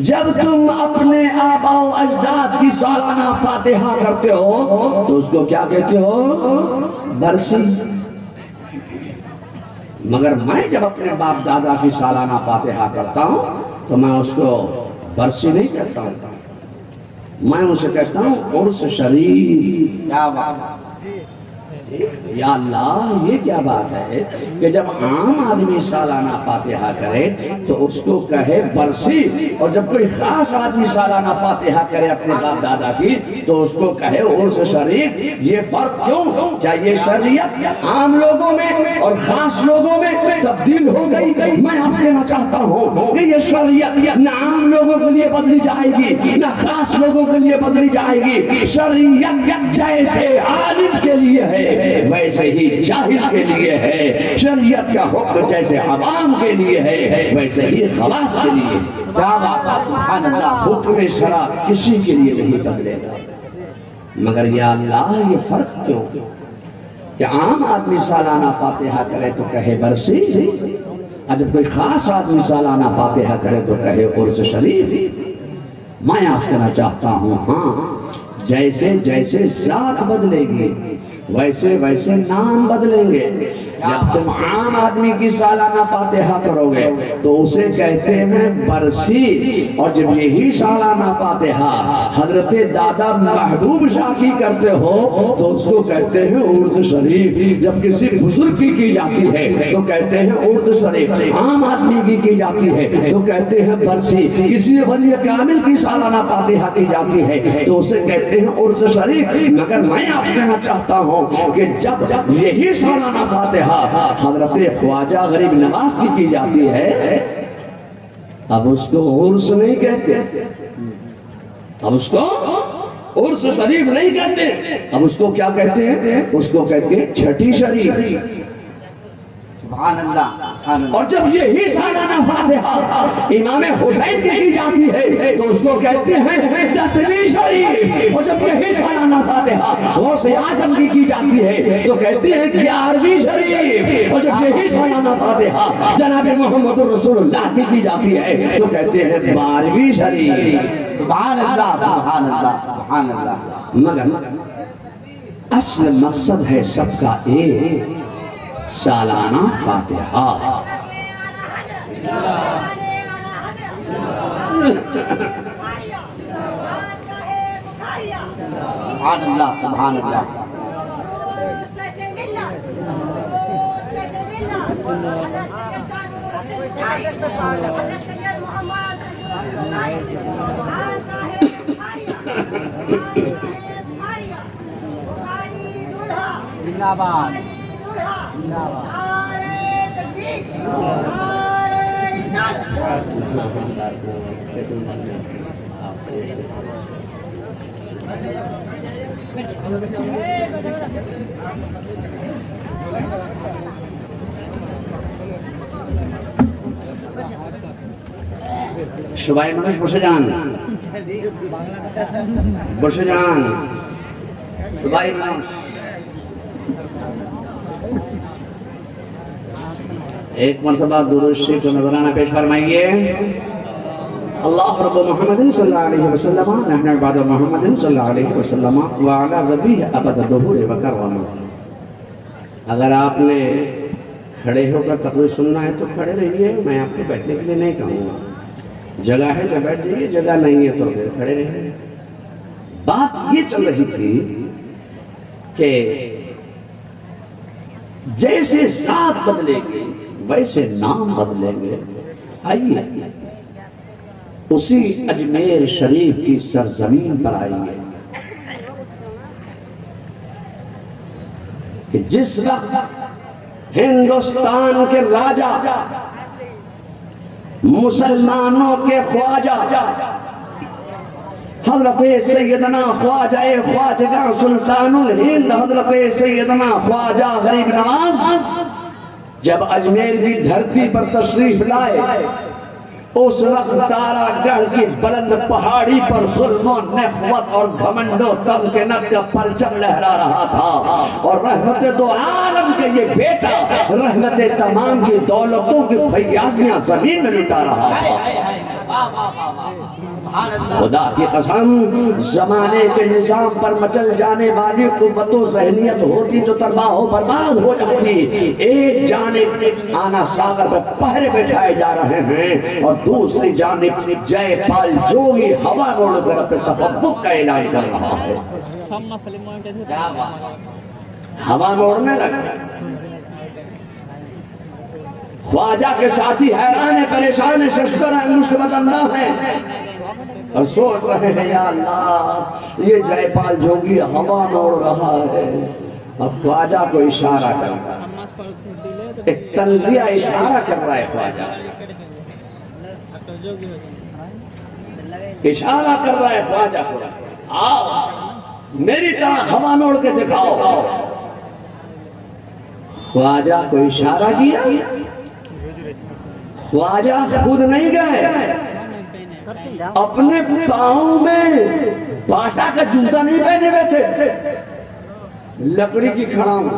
جب تم اپنے آباء و اجداد کی سالانہ فاتحہ کرتے ہو تو اس کو کیا کہتے ہو؟ برسی۔ مگر میں جب اپنے باپ دادا کی سالانہ فاتحہ کرتا ہوں تو میں اس کو برسی نہیں کہتا ہوں، میں اسے کہتا ہوں عرس شریف۔ کیا بات، یا اللہ، یہ کیا بات ہے کہ جب عام آدمی سالانہ فاتحہ کرے تو اس کو کہے برسی، اور جب کوئی خاص آدمی سالانہ فاتحہ کرے اپنے باپ دادا کی تو اس کو کہے عرس شریف۔ یہ فرق کیوں؟ کیا یہ شریعت عام لوگوں میں اور خاص لوگوں میں تبدیل ہو گئی؟ میں آپ سے کہنا چاہتا ہوں کہ یہ شریعت نہ عام لوگوں کے لیے بدلی جائے گی نہ خاص لوگوں کے لیے بدلی جائے گی۔ شریعت جیسے عالم کے لیے ہے ویسے ہی جاہل کے لیے ہے، شریعت کا حکم جیسے عوام کے لیے ہے ویسے ہی خواص کے لیے۔ کیا بات، سبحان اللہ، حکم شرع کسی کے لیے نہیں بدلے گا۔ مگر یا اللہ، یہ فرق کیوں کہ عام آدمی سالانہ فاتحہ کرے تو کہے برسی، اور جب کوئی خاص آدمی سالانہ فاتحہ کرے تو کہے عرس شریف؟ میں آپ کہنا چاہتا ہوں ہاں، جیسے جیسے ذات بدلے گی ویسے ویسے نام بدلیں گے. جب تم عام آدمی کی سالانہ فاتحہ کرو گے تو اسے کہتے ہیں برسی, اور جب یہی سالانہ فاتحہ حضرت دادا محبوب شاہ کی کرتے ہو تو اس کو کہتے ہیں عرس شریف. جب کسی بزرگ کی جاتی ہے تو کہتے ہیں عرس شریف. عام آدمی کی جاتی ہے تو کہتے ہیں برسی. کسی ولی کامل کی سالانہ فاتحہ کی جاتی ہے تو اسے کہتے ہیں عرس شریف. مگر میں آپ سے کہنا چاہتا ہوں کہ جب یہی سالانہ فاتحہ حضرت خواجہ غریب نواز کی جاتی ہے, اب اس کو عرس نہیں کہتے, اب اس کو عرس شریف نہیں کہتے, اب اس کو کیا کہتے ہیں؟ اس کو کہتے ہیں چھٹی شریف. سبحان اللہ. اور جب یہی سالانہ فاتحہ امام حسین کی جاتی ہے تو اس کو کہتے ہیں 10ویں شریف. اور جب یہی سالانہ فاتحہ غوث اعظم کی جاتی ہے تو کہتے ہیں 11ویں شریف. اور جب یہی سالانہ فاتحہ جناب محمد رسول اللہ کی جاتی ہے تو کہتے ہیں 12ویں شریف. سبحان اللہ سبحان اللہ سبحان اللہ. مگر اصل مقصد ہے سب کا ایک, سالانہ فاتحہ. سبحان اللہ سبحان اللہ. زندہ باد. সবাই মানুষ বসে যান, বসে যান সবাই মানুষ। ایک مرتبہ درود شریف و نذرانہ پیش فرمائیے۔ اللہ رب محمد صلی اللہ علیہ وسلم نحن بعد محمد صلی اللہ علیہ وسلم وعلا ذبیح ابد الدہور وکرم۔ اگر آپ نے کھڑے ہو کر تقریر سننا ہے تو کھڑے رہیے، میں آپ کو بیٹھنے کے لیے نہیں کہوں گا۔ جگہ ہے تو بیٹھ جائیے، جگہ نہیں ہے تو کھڑے رہیے۔ بات یہ چل رہی تھی کہ جیسے ذات بدلے گی ویسے نام بدلیں گے۔ آئیے اسی اجمیر شریف کی سرزمین پر آئیے کہ جس وقت ہندوستان کے راجہ، مسلمانوں کے خواجہ حضرت سیدنا خواجہ خواجگاں سلطان الہند حضرت سیدنا خواجہ غریب نواز جب اجمیر کی دھرتی پر تشریف لائے، اس وقت دارا گڑھ کی بلند پہاڑی پر ظلم و نخوت اور گھمنڈ و تمکنت کا پرچم لہرا رہا تھا، اور رحمت دو عالم کے یہ بیٹا رحمت تمام کی دولتوں کی فیاضیاں زمین میں لٹا رہا تھا۔ خدا کی قسم، زمانے کے نظام پر مچل جانے والی قوت و ذہنیت ہوتی تو تباہ و برباد ہو جاتی۔ ایک جانب آنا ساغر پر پہرے بٹھائے جا رہے ہیں اور دوسری جانب جے پال جوگی ہوا روڑ کر اپنے تفقق کا اعلان کر رہا ہے۔ ہوا روڑنے لگا، خواجہ کے ساتھی حیران پریشان ششتر انگشت بدندہ ہیں اور سوچ رہے ہیں یا اللہ یہ جے پال جوگی ہوا موڑ رہا ہے۔ اب خواجہ کو اشارہ کر رہا ہے، ایک تنزیہ اشارہ کر رہا ہے خواجہ، اشارہ کر رہا ہے خواجہ کو، آؤ میری طرح ہوا موڑ کے دکھاؤ۔ خواجہ کو اشارہ کیا، خواجہ خود نہیں گئے، اپنے پاؤں میں باٹا کا جوتا نہیں پہنے ہوئے تھے، لکڑی کی کھڑاؤں،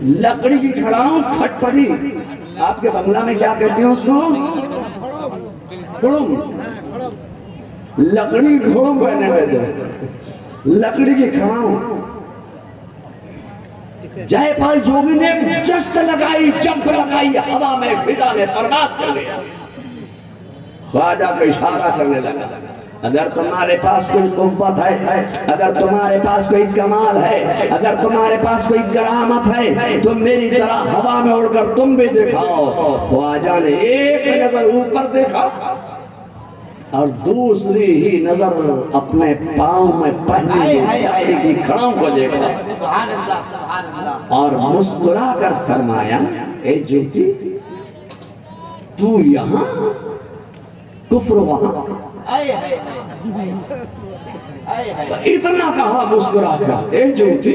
لکڑی کی کھڑاؤں کھٹ پڑی۔ آپ کے بنگلہ میں کیا کہتے ہیں اس کو؟ کھڑم، لکڑی کھڑم پہنے ہوئے تھے۔ لکڑی کی کھڑاؤں جے پال جوگی نے ایک جست لگائی، جمپ لگائی، ہوا میں فضا میں پرواز کر گیا۔ خواجہ کو اشارہ کرنے لگا، اگر تمہارے پاس کوئی قوت ہے، اگر تمہارے پاس کوئی کمال ہے، اگر تمہارے پاس کوئی کرامت ہے تو میری طرح ہوا میں اڑ کر تم بھی دکھاؤ۔ خواجہ نے ایک نظر اوپر دیکھا اور دوسری ہی نظر اپنے پاؤں میں پہنی لکڑی کی کھڑاؤں کو دیکھا اور مسکرا کر فرمایا، اے جوتی تو یہاں کفر وہاں۔ اتنا کہا مسکرا کر، اے جوتی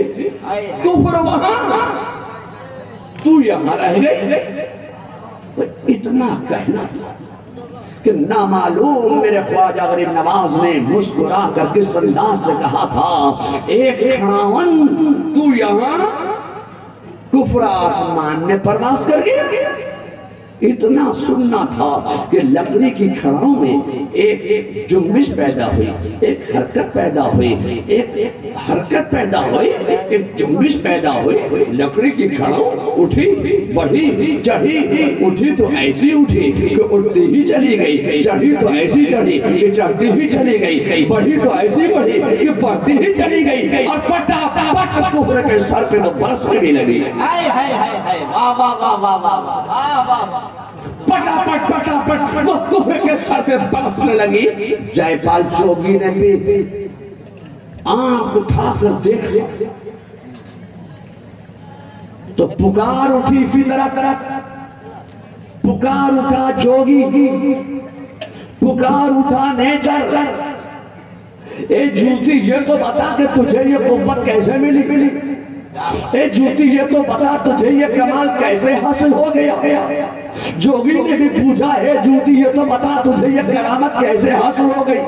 کفر وہاں تو یہاں رہ گئی۔ اتنا کہنا کہ نامعلوم میرے خواجہ غریب نواز نے مسکرا کر کس انداز سے کہا تھا، ایک کھڑاون تو یہاں کفر آسمان میں پرواز کر گیا۔ اتنا سننا تھا کہ لکڑی کی کھڑاؤں میں ایک جنبش پیدا ہوئی، ایک حرکت پیدا ہوئی، ایک حرکت پیدا ہوئی، ایک جنبش پیدا ہوئی۔ لکڑی کی کھڑاؤں اٹھی، بڑھی، چڑھی، اٹھی تو ایسی اٹھی کہ اٹھتی ہی چلی گئی، چڑھی تو ایسی چڑھی کہ چڑھتی ہی چلی گئی، بڑھی تو ایسی بڑھی کہ بڑھتی ہی چلی گئی، اور پٹا پٹ کفر کے سر پہ برسنے بھی لگی۔ پٹا پٹ وہ کفر کے سر پہ برسنے لگی۔ جے پال جوگی نے بھی آنکھ اٹھا کر دیکھ لیا تو پکار اٹھی فطرت، پکار اٹھا جوگی، پکار اٹھا نیچر، اے جوتی یہ تو بتا کہ تجھے یہ قوت کیسے ملی، اے جوتی یہ تو بتا تجھے یہ کمال کیسے حاصل ہو گیا۔ جوگی نے بھی پوچھا، اے جوتی یہ تو بتا تجھے یہ کرامت کیسے حاصل ہو گئی،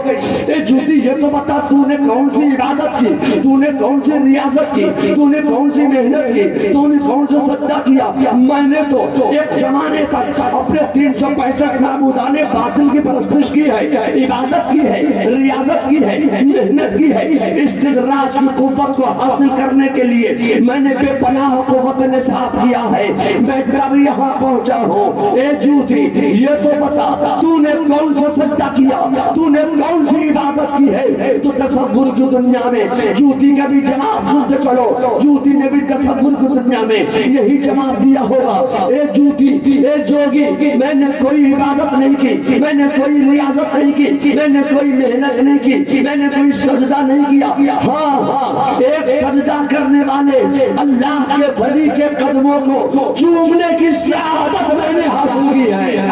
اے جوتی یہ تو بتا تو نے کون سی عبادت کی، تو نے کون سی ریاضت کی، تو نے کون سی محنت کی، تو نے کون سے سجدہ کیا۔ میں نے تو ایک زمانے تک اپنے 365 معبودان باطل کی پرستش کی ہے، عبادت کی ہے، ریاضت کی ہے، محنت کی ہے۔ استدراج کی قوت کو حاصل کرنے کے لیے میں نے بے پناہ قوت نصاب کیا ہے، میں تب یہاں پہنچا ہوں۔ اے جوتی یہ تو بتا تو نے کون سے سجدہ کیا، تو نے کون سی عبادت کی ہے۔ تو تصور کی دنیا میں جوتی کا بھی جواب سنتے چلو، جوتی نے بھی تصور کی دنیا میں یہی جواب دیا ہوگا، اے جوتی، اے جوگی میں نے کوئی عبادت نہیں کی، میں نے کوئی ریاضت نہیں کی، میں نے کوئی محنت نہیں کی، میں نے کوئی سجدہ نہیں کیا۔ ہاں ایک سجدہ کرنے والے اللہ کے ولی کے قدموں کو چومنے کی سعادت میں نے حاصل کی ہے۔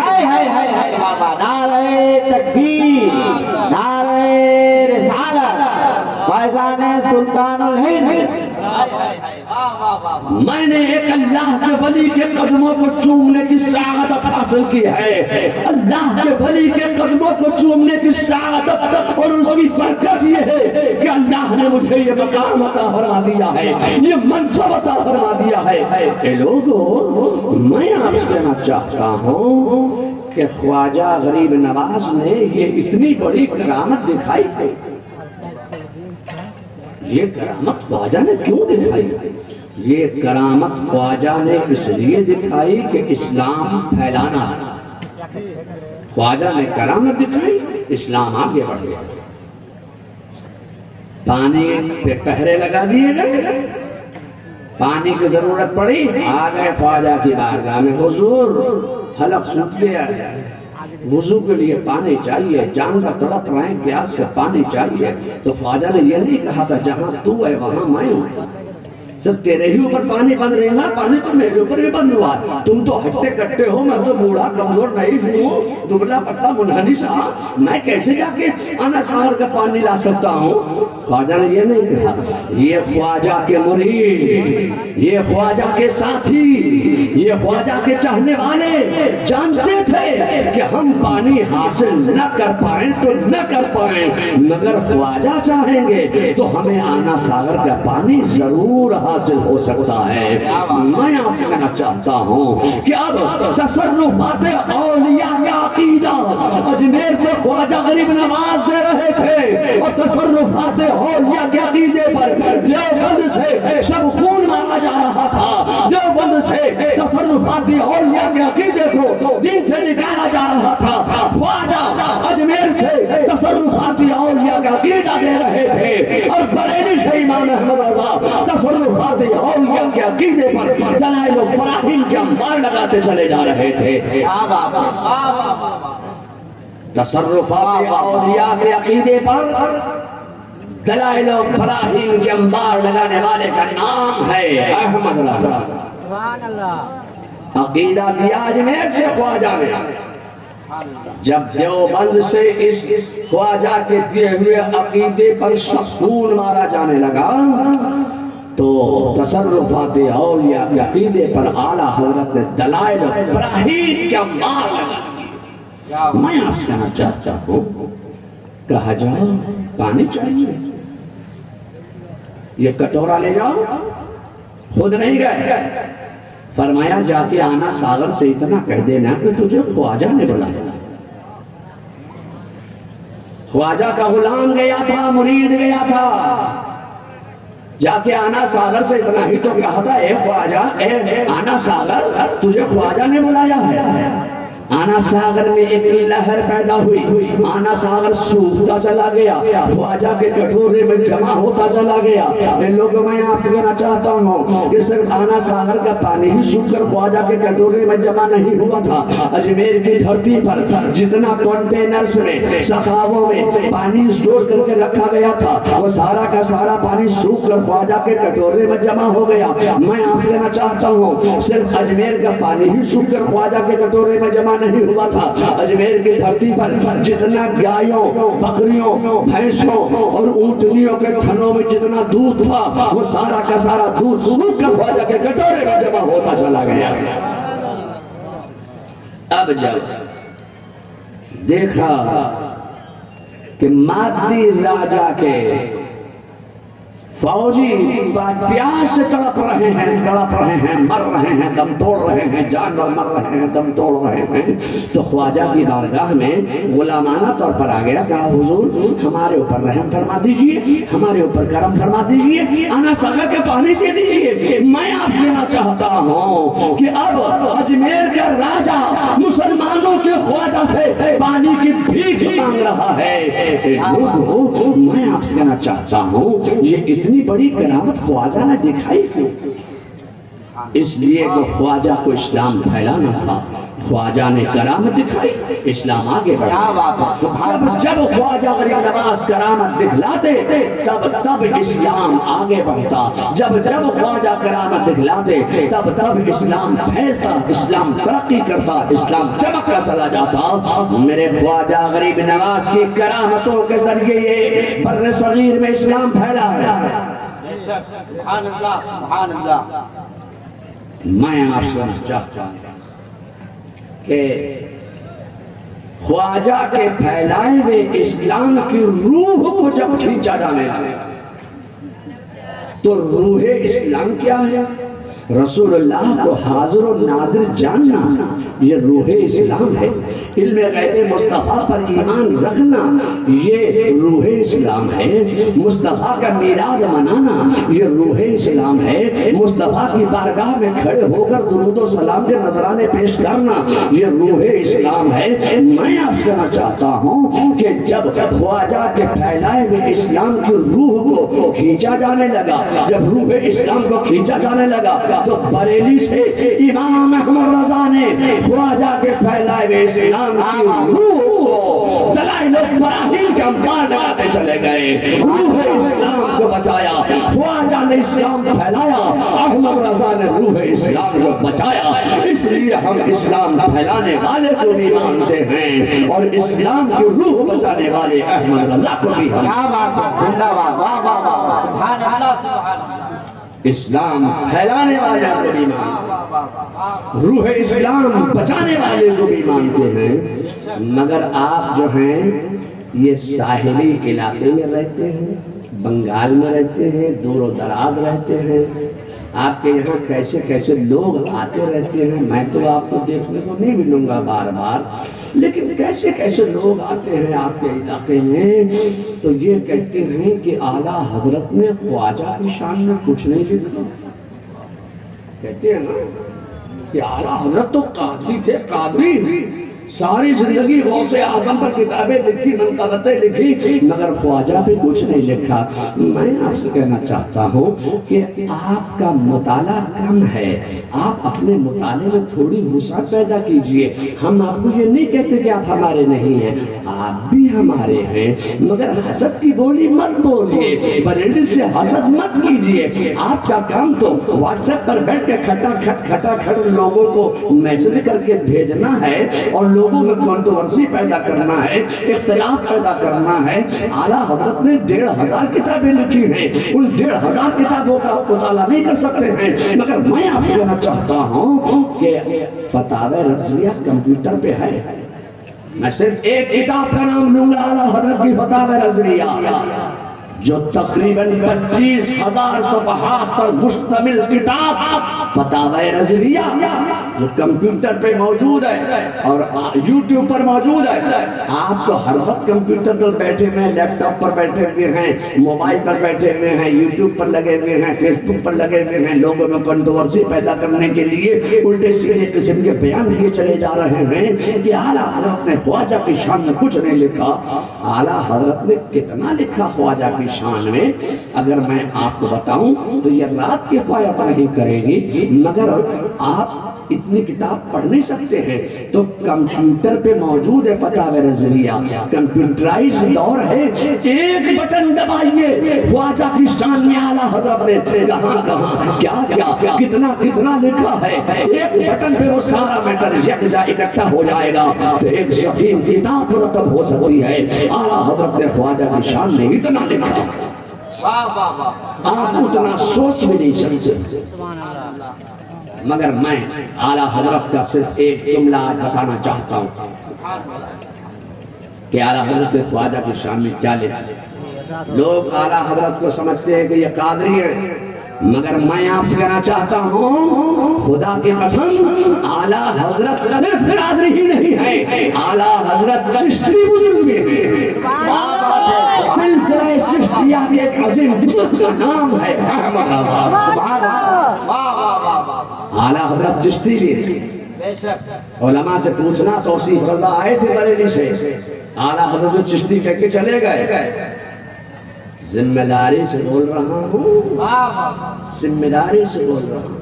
نعرہ تکبیر، نعرہ رسالت، فیضان سلطان الہند۔ میں نے ایک اللہ کے ولی کے قدموں کو چومنے کی سعادت حاصل کی ہے۔ اللہ کے ولی کے قدموں کو چومنے کی سعادت اور اس کی برکت یہ ہے کہ اللہ نے مجھے یہ مقام عطا فرما دیا ہے، یہ منصب عطا فرما دیا ہے۔ اے لوگو میں آپ سے کہنا چاہتا ہوں کہ خواجہ غریب نواز نے یہ اتنی بڑی کرامت دکھائی ہے۔ یہ کرامت خواجہ نے کیوں دکھائی؟ یہ کرامت خواجہ نے اس لیے دکھائی کہ اسلام پھیلانا ہے۔ خواجہ نے کرامت دکھائی، اسلام آگے بڑھ گیا۔ پانی پہ پہرے لگا دیے گئے، پانی کی ضرورت پڑی، آ گئے خواجہ کی بارگاہ میں، حضور حلق سوکھ گیا، وضو کے لیے پانی چاہیے، جان کا تڑپ رہے ہیں، پیاس سے پانی چاہیے۔ تو خواجہ نے یہ نہیں کہا تھا جہاں تو ہے وہاں میں ہوں، صرف تیرے ہی اوپر پانی بند رہے گا، پانی تو میرے اوپر بھی بند ہوا۔ تم تو ہٹتے کٹتے ہو، میں تو بوڑھا کمزور نہیں ہوں، دبلا پتلا منحنی سا، میں کیسے جا کے آنا ساغر کا پانی لا سکتا ہوں؟ خواجہ نے یہ نہیں کہا۔ یہ خواجہ کے مرید، یہ خواجہ کے ساتھی، یہ خواجہ کے چاہنے والے جانتے تھے کہ ہم پانی حاصل نہ کر پائیں تو نہ کر پائیں، مگر خواجہ چاہیں گے تو ہمیں آنا ساغر کا پانی ضرور حاصل ہو سکتا ہے۔ میں آپ سے کہنا چاہتا ہوں کہ اب تصرفات اولیاء کا عقیدہ اجمیر سے خواجہ غریب نواز دے رہے تھے اور تصرفات اولیاء کے عقیدے پر دیوبند سے سب خون مارا جا رہا تھا، دیوبند سے تصرفات اولیاء کے عقیدے کو دین سے نکالا جا رہا تھا، خواجہ اجمیر سے تصرفات اولیاء کا عقیدہ دے رہے تھے اور بریلی سے امام احمد رضا تصرفات اولیاء کے عقیدے پر دلائل و براہین کے انبار لگاتے چلے جا رہے تھے۔ تصرفات اولیاء کے عقیدے پر دلائل و براہین کے انبار لگانے والے کا نام ہے احمد رضا۔ عقیدہ دیا اجمیر سے خواجہ نے۔ جب دیوبند سے اس خواجہ کے دیے ہوئے عقیدے پر خون مارا جانے لگا تو تصرفات اولیاء کے عقیدے پر اعلیٰ حضرت نے دلائل و براہین کے انبار لگا دیا۔ میں آپ سے کہنا چاہتا ہوں، کہا جاؤ پانی چاہیے، یہ کٹورا لے جاؤ، خود نہیں گئے، فرمایا جا کے آنا ساغر سے اتنا کہہ دینا کہ تجھے خواجہ نے بلایا۔ خواجہ کا غلام گیا تھا، مرید گیا تھا، جا کے آنا ساغر سے اتنا ہی تو کہا تھا، اے خواجہ، اے آنا ساغر، تجھے خواجہ نے بلایا ہے۔ آنا ساغر میں ایک لہر پیدا ہوئی، آنا ساغر سوکھتا چلا گیا، خواجہ کے کٹورے میں جمع ہوتا چلا گیا۔ لوگوں میں آپ سے کہنا چاہتا ہوں کہ صرف آنا ساغر کا پانی ہی سوکھ کر خواجہ کے کٹورے میں جمع نہیں ہوا تھا، اجمیر کی دھرتی پر جتنا کنٹینرز میں سخاووں میں پانی سٹور کر کے رکھا گیا تھا وہ سارا کا سارا پانی سوکھ کر خواجہ کے کٹورے میں جمع ہو گیا۔ میں آپ سے کہنا چاہتا ہوں صرف اجمیر کا پانی ہی سوکھ کر خواجہ کے کٹورے میں جمع نہیں ہوا تھا، اجمیر کی دھرتی پر جتنا گایوں، بکریوں، بھینسوں اور اونٹنیوں کے تھنوں میں جتنا دودھ تھا وہ سارا کا سارا دودھ سوکھ کر خواجہ کے کٹورے میں جمع ہوتا چلا گیا۔ اب جب دیکھا کہ مادی راجہ کے فوجی پیاس سے تڑپ رہے ہیں، مر رہے ہیں، دم توڑ رہے ہیں، جانور مر رہے ہیں، دم توڑ رہے ہیں، تو خواجہ کی بارگاہ میں غلامانہ طور پر آ گیا کہ حضور ہمارے اوپر رحم فرما دیجئے، ہمارے اوپر کرم فرما دیجئے، آنا ساغر کا پانی دے دیجئے۔ میں آپ کہنا چاہتا ہوں کہ اب اجمیر کا راجہ مسلمانوں کے خواجہ سے پانی کی بھیک مانگ رہا ہے۔ میں آپ سے کہنا چاہتا ہوں یہ اتنی بڑی کرامت خواجہ نے دکھائی کیوں؟ اس لیے کہ خواجہ کو اسلام پھیلانا تھا، خواجہ نے کرامت دکھائی، اسلام آگے بڑھا۔ جب خواجہ غریب نواز کرامت دکھلاتے تب اسلام آگے بڑھتا، جب خواجہ کرامت دکھلاتے تب اسلام پھیلتا، اسلام ترقی کرتا، اسلام چمکتا چلا جاتا۔ میرے خواجہ غریب نواز کی کرامتوں کے ذریعے یہ بر صغیر میں اسلام پھیلا ہے۔ سبحان اللہ، سبحان اللہ۔ میں آپ سے چاہتا ہوں کہ خواجہ کے پھیلائے ہوئے اسلام کی روح کو جب کھینچا جانے لگا تو روح اسلام کیا ہے؟ رسول اللہ کو حاضر و ناظر جاننا یہ روح اسلام ہے، علم غیب مصطفیٰ پر ایمان رکھنا یہ روح اسلام ہے، مصطفیٰ کا میلاد منانا یہ روح اسلام ہے، مصطفیٰ کی بارگاہ میں کھڑے ہو کر درود و سلام کے نذرانے پیش کرنا یہ روح اسلام ہے۔ میں آپ سے کہنا چاہتا ہوں کہ جب خواجہ کے پھیلائے ہوئے اسلام کی روح کو کھینچا جانے لگا، جب روح اسلام کو کھینچا جانے لگا تو بریلی سے امام احمد رضا نے خواجہ کے پھیلائے ہوئے اسلام کی روح کو دلائل و براہین کا انبار لگاتے چلے گئے، روح اسلام کو بچایا، خواجہ نے اسلام پھیلایا، احمد رضا نے روح اسلام کو بچایا۔ اس لیے ہم اسلام پھیلانے والے کو بھی مانتے ہیں اور اسلام کی روح بچانے والے احمد رضا کو بھی ہم اسلام پھیلانے والے کو بھی مانتے ہیں، روح اسلام بچانے والے کو بھی مانتے ہیں۔ مگر آپ جو ہیں یہ ساحلی علاقے میں رہتے ہیں، بنگال میں رہتے ہیں، دور و دراز رہتے ہیں، آپ کے یہاں کیسے کیسے لوگ آتے رہتے ہیں، میں تو آپ کو دیکھنے کو نہیں ملوں گا بار بار، لیکن کیسے کیسے لوگ آتے ہیں آپ کے علاقے میں، تو یہ کہتے ہیں کہ اعلیٰ حضرت نے خواجہ کی شان میں کچھ نہیں لکھا۔ کہتے ہیں نا کہ اعلیٰ حضرت تو قادری تھے، قادری ساری زندگی غوث اعظم پر کتابیں لکھی، منقبتیں لکھی، مگر خواجہ پہ کچھ نہیں لکھا۔ میں آپ سے کہنا چاہتا ہوں کہ آپ کا مطالعہ کم ہے، آپ اپنے مطالعے میں تھوڑی وسعت پیدا کیجئے۔ ہم آپ کو یہ نہیں کہتے کہ آپ ہمارے نہیں ہیں، آپ بھی ہمارے ہیں، مگر حسد کی بولی مت بولیے، بریلی سے حسد مت کیجئے۔ آپ کا کام تو واٹس ایپ پر بیٹھ کے کھٹا کھٹ لوگوں کو میسج کر کے بھیجنا ہے اور لوگوں میں کنٹروورسی پیدا کرنا ہے، اختلاف پیدا کرنا ہے۔ اعلیٰ حضرت نے 1500 کتابیں لکھی ہیں، ان 1500 کتابوں کا مطالعہ نہیں کر سکتے ہیں، مگر میں آپ سے کہنا چاہتا ہوں کہ فتاوی رضویہ کمپیوٹر پہ ہے۔ میں صرف ایک کتاب کا نام لوں گا، اعلیٰ حضرت کی فتاوی رضویہ، جو تقریباً 25,000 صفحات پر مشتمل کتاب فتاوی رضویہ، جو کمپیوٹر پہ موجود ہے اور یوٹیوب پر موجود ہے۔ آپ تو ہر وقت کمپیوٹر پر بیٹھے ہوئے ہیں، لیپ ٹاپ پر بیٹھے ہوئے ہیں، موبائل پر بیٹھے ہوئے ہیں، یوٹیوب پر لگے ہوئے ہیں، فیس بک پر لگے ہوئے ہیں، لوگوں میں کنٹروورسی پیدا کرنے کے لیے الٹے سیدھے قسم کے بیان کیے چلے جا رہے ہیں کہ اعلیٰ حضرت نے خواجہ کی شان میں کچھ نہیں لکھا۔ اعلیٰ حضرت نے کتنا لکھا خواجہ کی شان میں، اگر میں آپ کو بتاؤں تو یہ رات کفایت نہیں کرے گی، مگر آپ اتنی کتاب پڑھ نہیں سکتے ہیں تو کمپیوٹر پہ موجود ہے فتاوی رضویہ، کمپیوٹرائز دور ہے، ایک بٹن دبائیے، خواجہ کی شان میں اعلیٰ حضرت نے کہاں کیا کتنا لکھا ہے، ایک بٹن پہ وہ سارا میٹر یکجا اکٹھا ہو جائے گا تو ایک شفیم کتاب مرتب ہو سکتی ہے۔ اعلیٰ حضرت نے خواجہ کی شان میں اتنا لکھا، آپ اتنا سوچ بھی نہیں سکتے۔ مگر میں اعلیٰ حضرت کا صرف ایک جملہ بتانا چاہتا ہوں کہ اعلیٰ حضرت نے خواجہ کی شان میں کیا لکھا۔ لوگ اعلیٰ حضرت کو سمجھتے ہیں کہ یہ قادری ہیں، مگر میں آپ سے کہنا چاہتا ہوں خدا کی قسم اعلیٰ حضرت صرف قادری ہی نہیں ہے، اعلیٰ حضرت چشتی بزرگ بھی ہیں۔ سلسلہ چشتیہ کے ایک عظیم بزرگ کا نام ہے احمد آباد۔ اعلیٰ حضرت چشتی بھی علماء سے پوچھنا، توصیف رضا آئے تھے بریلی سے، اعلیٰ حضرت چشتی کہہ کے چلے گئے۔ ذمہ داری سے بول رہا ہوں، ذمہ داری سے بول رہا ہوں،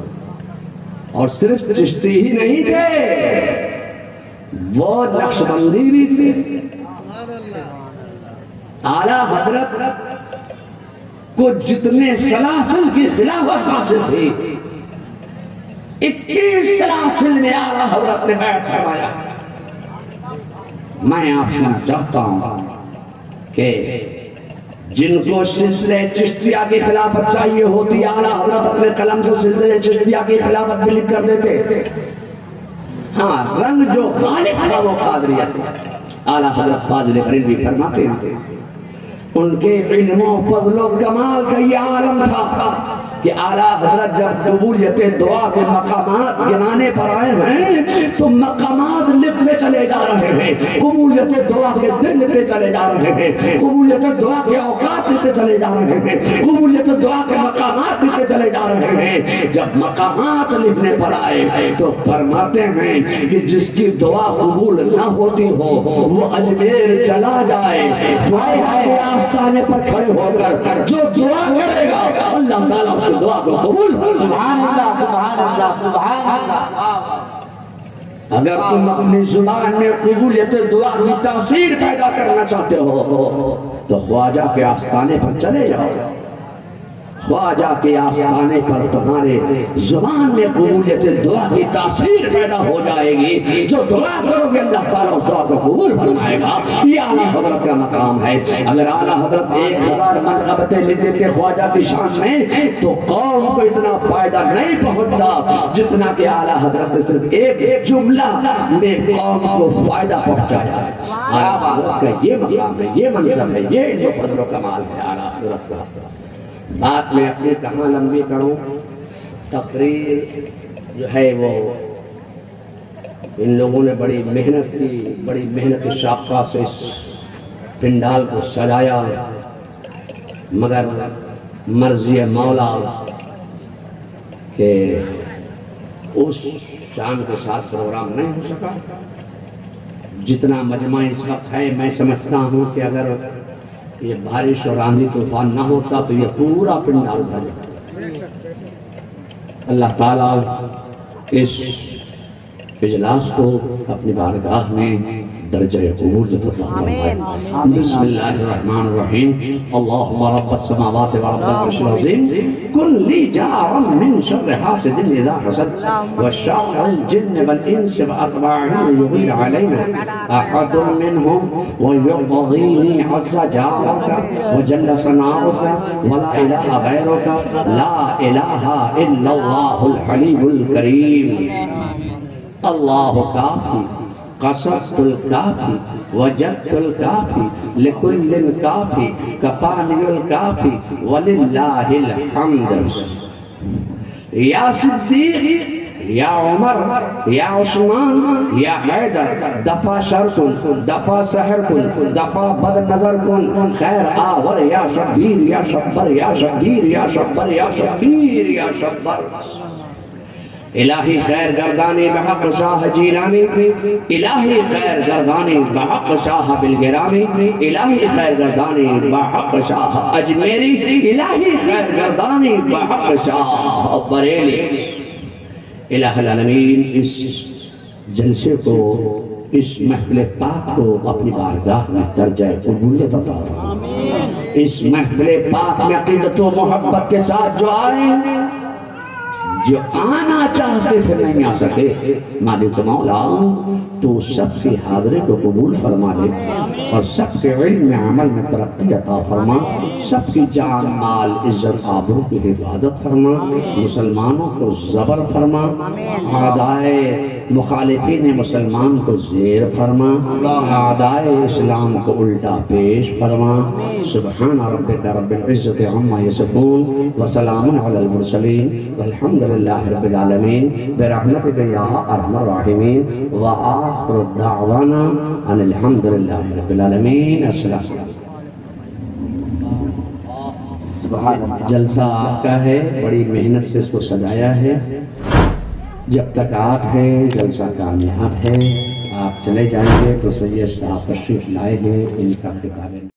اور صرف چشتی ہی نہیں تھے، وہ نقشبندی بھی تھی۔ اعلیٰ حضرت کو جتنے سلاسل کی خلافت حاصل تھی، 21 سلاسل میں اعلیٰ حضرت نے بیعت فرمایا۔ میں آپ سے چاہتا ہوں کہ جن کو سلسلہ چشتیہ کی خلافت چاہیے ہوتی، اعلیٰ حضرت اپنے قلم سے سلسلہ چشتیہ کی خلافت بھی لکھ کر دیتے۔ ہاں، رنگ جو غالب تھا وہ قادریت۔ اعلیٰ حضرت فاضل بریلوی فرماتے ہیں ان کے علم و فضل و کمال کا یہ عالم تھا کہ اعلیٰ حضرت جب قبولیت دعا کے مقامات گنانے پر آئے ہیں تو مقامات لکھتے چلے جا رہے ہیں، قبولیت دعا کے دن لکھتے چلے جا رہے ہیں، قبولیت دعا کے اوقات لکھتے چلے جا رہے ہیں، قبولیت دعا کے مقامات لکھتے چلے جا رہے ہیں۔ جب مقامات لکھنے پر آئے تو فرماتے ہیں کہ جس کی دعا قبول نہ ہوتی ہو وہ اجمیر چلا جائے، خواجہ کے آستانے پر کھڑے ہو کر جو دعا کرے گا اللہ تعالیٰ اس دعا کو قبول۔ سبحان اللہ، سبحان اللہ، سبحان اللہ۔ اگر تم اپنی زبان میں قبولیت دعا کی تاثیر پیدا کرنا چاہتے ہو تو خواجہ کے آستانے پر چلے جاؤ، خواجہ کے آستانے پر تمہارے زبان میں قبولیت دعا کی تاثیر پیدا ہو جائے گی، جو دعا کرو گے اللہ تعالیٰ اس دعا کو قبول فرمائے گا۔ یہ اعلیٰ حضرت کا مقام ہے۔ اگر اعلیٰ حضرت 1000 منقبتیں لکھ دیتے خواجہ کی شان میں تو قوم کو اتنا فائدہ نہیں پہنچتا جتنا کہ اعلیٰ حضرت نے صرف ایک جملہ میں قوم کو فائدہ پہنچایا ہے۔ اعلیٰ حضرت کا یہ مقام ہے، یہ منصب ہے، یہ علم و فضل و کمال ہے اعلیٰ حضرت کا۔ بات میں اپنی کہاں لمبی کروں، تقریر جو ہے وہ ان لوگوں نے بڑی محنت کی، بڑی محنت شاقہ سے اس پنڈال کو سجایا، مگر مرضی مولا کہ اس شان کے ساتھ پروگرام نہیں ہو سکا جتنا مجمع اس وقت ہے۔ میں سمجھتا ہوں کہ اگر یہ بارش اور آندھی طوفان نہ ہوتا تو یہ پورا پنڈال بھر جاتا۔ اللہ تعالیٰ اس اجلاس کو اپنی بارگاہ میں درجہ قبول عطا فرمائے۔ بسم اللہ الرحمن الرحیم۔ اللہم رب السماوات ورب العرش العظیم کن لی جارا من شر حاسد اذا حسد وشر الجن والانس واتباعهم یغیر علینا احد منهم ویغضینی عز جارک وجل ثناؤک ولا الہ غیرک لا الہ الا اللہ الحلیم الکریم۔ اللہ کافی قصصت الکافی وجدت الکافی لکل الکافی کفانی الکافی وللہ الحمد۔ یا صدیق، یا عمر، یا عثمان، یا حیدر، دفع شر کن، دفع سحر کن، دفع بد نظر کن، خیر آور یا شبیر یا شبر یا شبیر یا شبر یا شبیر یا شبر۔ الہی خیر گردانی بحق شاہ جیلانی، الہی خیر گردانی بحق شاہ بلگرامی، الہی خیر گردانی بحق شاہ اجمیری، الہی خیر گردانی بحق شاہ بریلی۔ الہ العالمین اس جلسے کو، اس محفل پاک کو اپنی بارگاہ میں درجہ قبولیت عطا فرمائے۔ اس محفل پاک میں عقیدت و محبت کے ساتھ جو آئے، جو آنا چاہتے تھے نہیں آ سکے، مالک مولا تو سب کی حاضرے کو قبول فرما لے اور سب کے علم میں عمل میں ترقی عطا فرما، سب کی جان مال عزت آبرو کی حفاظت فرما، مسلمانوں کو زبر فرما، اعدائے مخالفین مسلمان کو زیر فرما، اعدائے اسلام کو الٹا پیش فرما۔ سبحان ربک رب العزت عما یصفون وسلام علی المرسلین والحمد للہ رب العالمین برحمتک یا ارحم الراحمین وآخر دعوانا ان الحمد للہ رب العالمین۔ السلام علیکم۔ جلسہ آپ کا ہے، بڑی محنت سے اس کو سجایا ہے۔ جب تک آپ ہیں جلسہ کامیاب ہے، آپ چلے جائیں گے تو سید صاحب تشریف لائے ہیں، ان کا خطاب ہے۔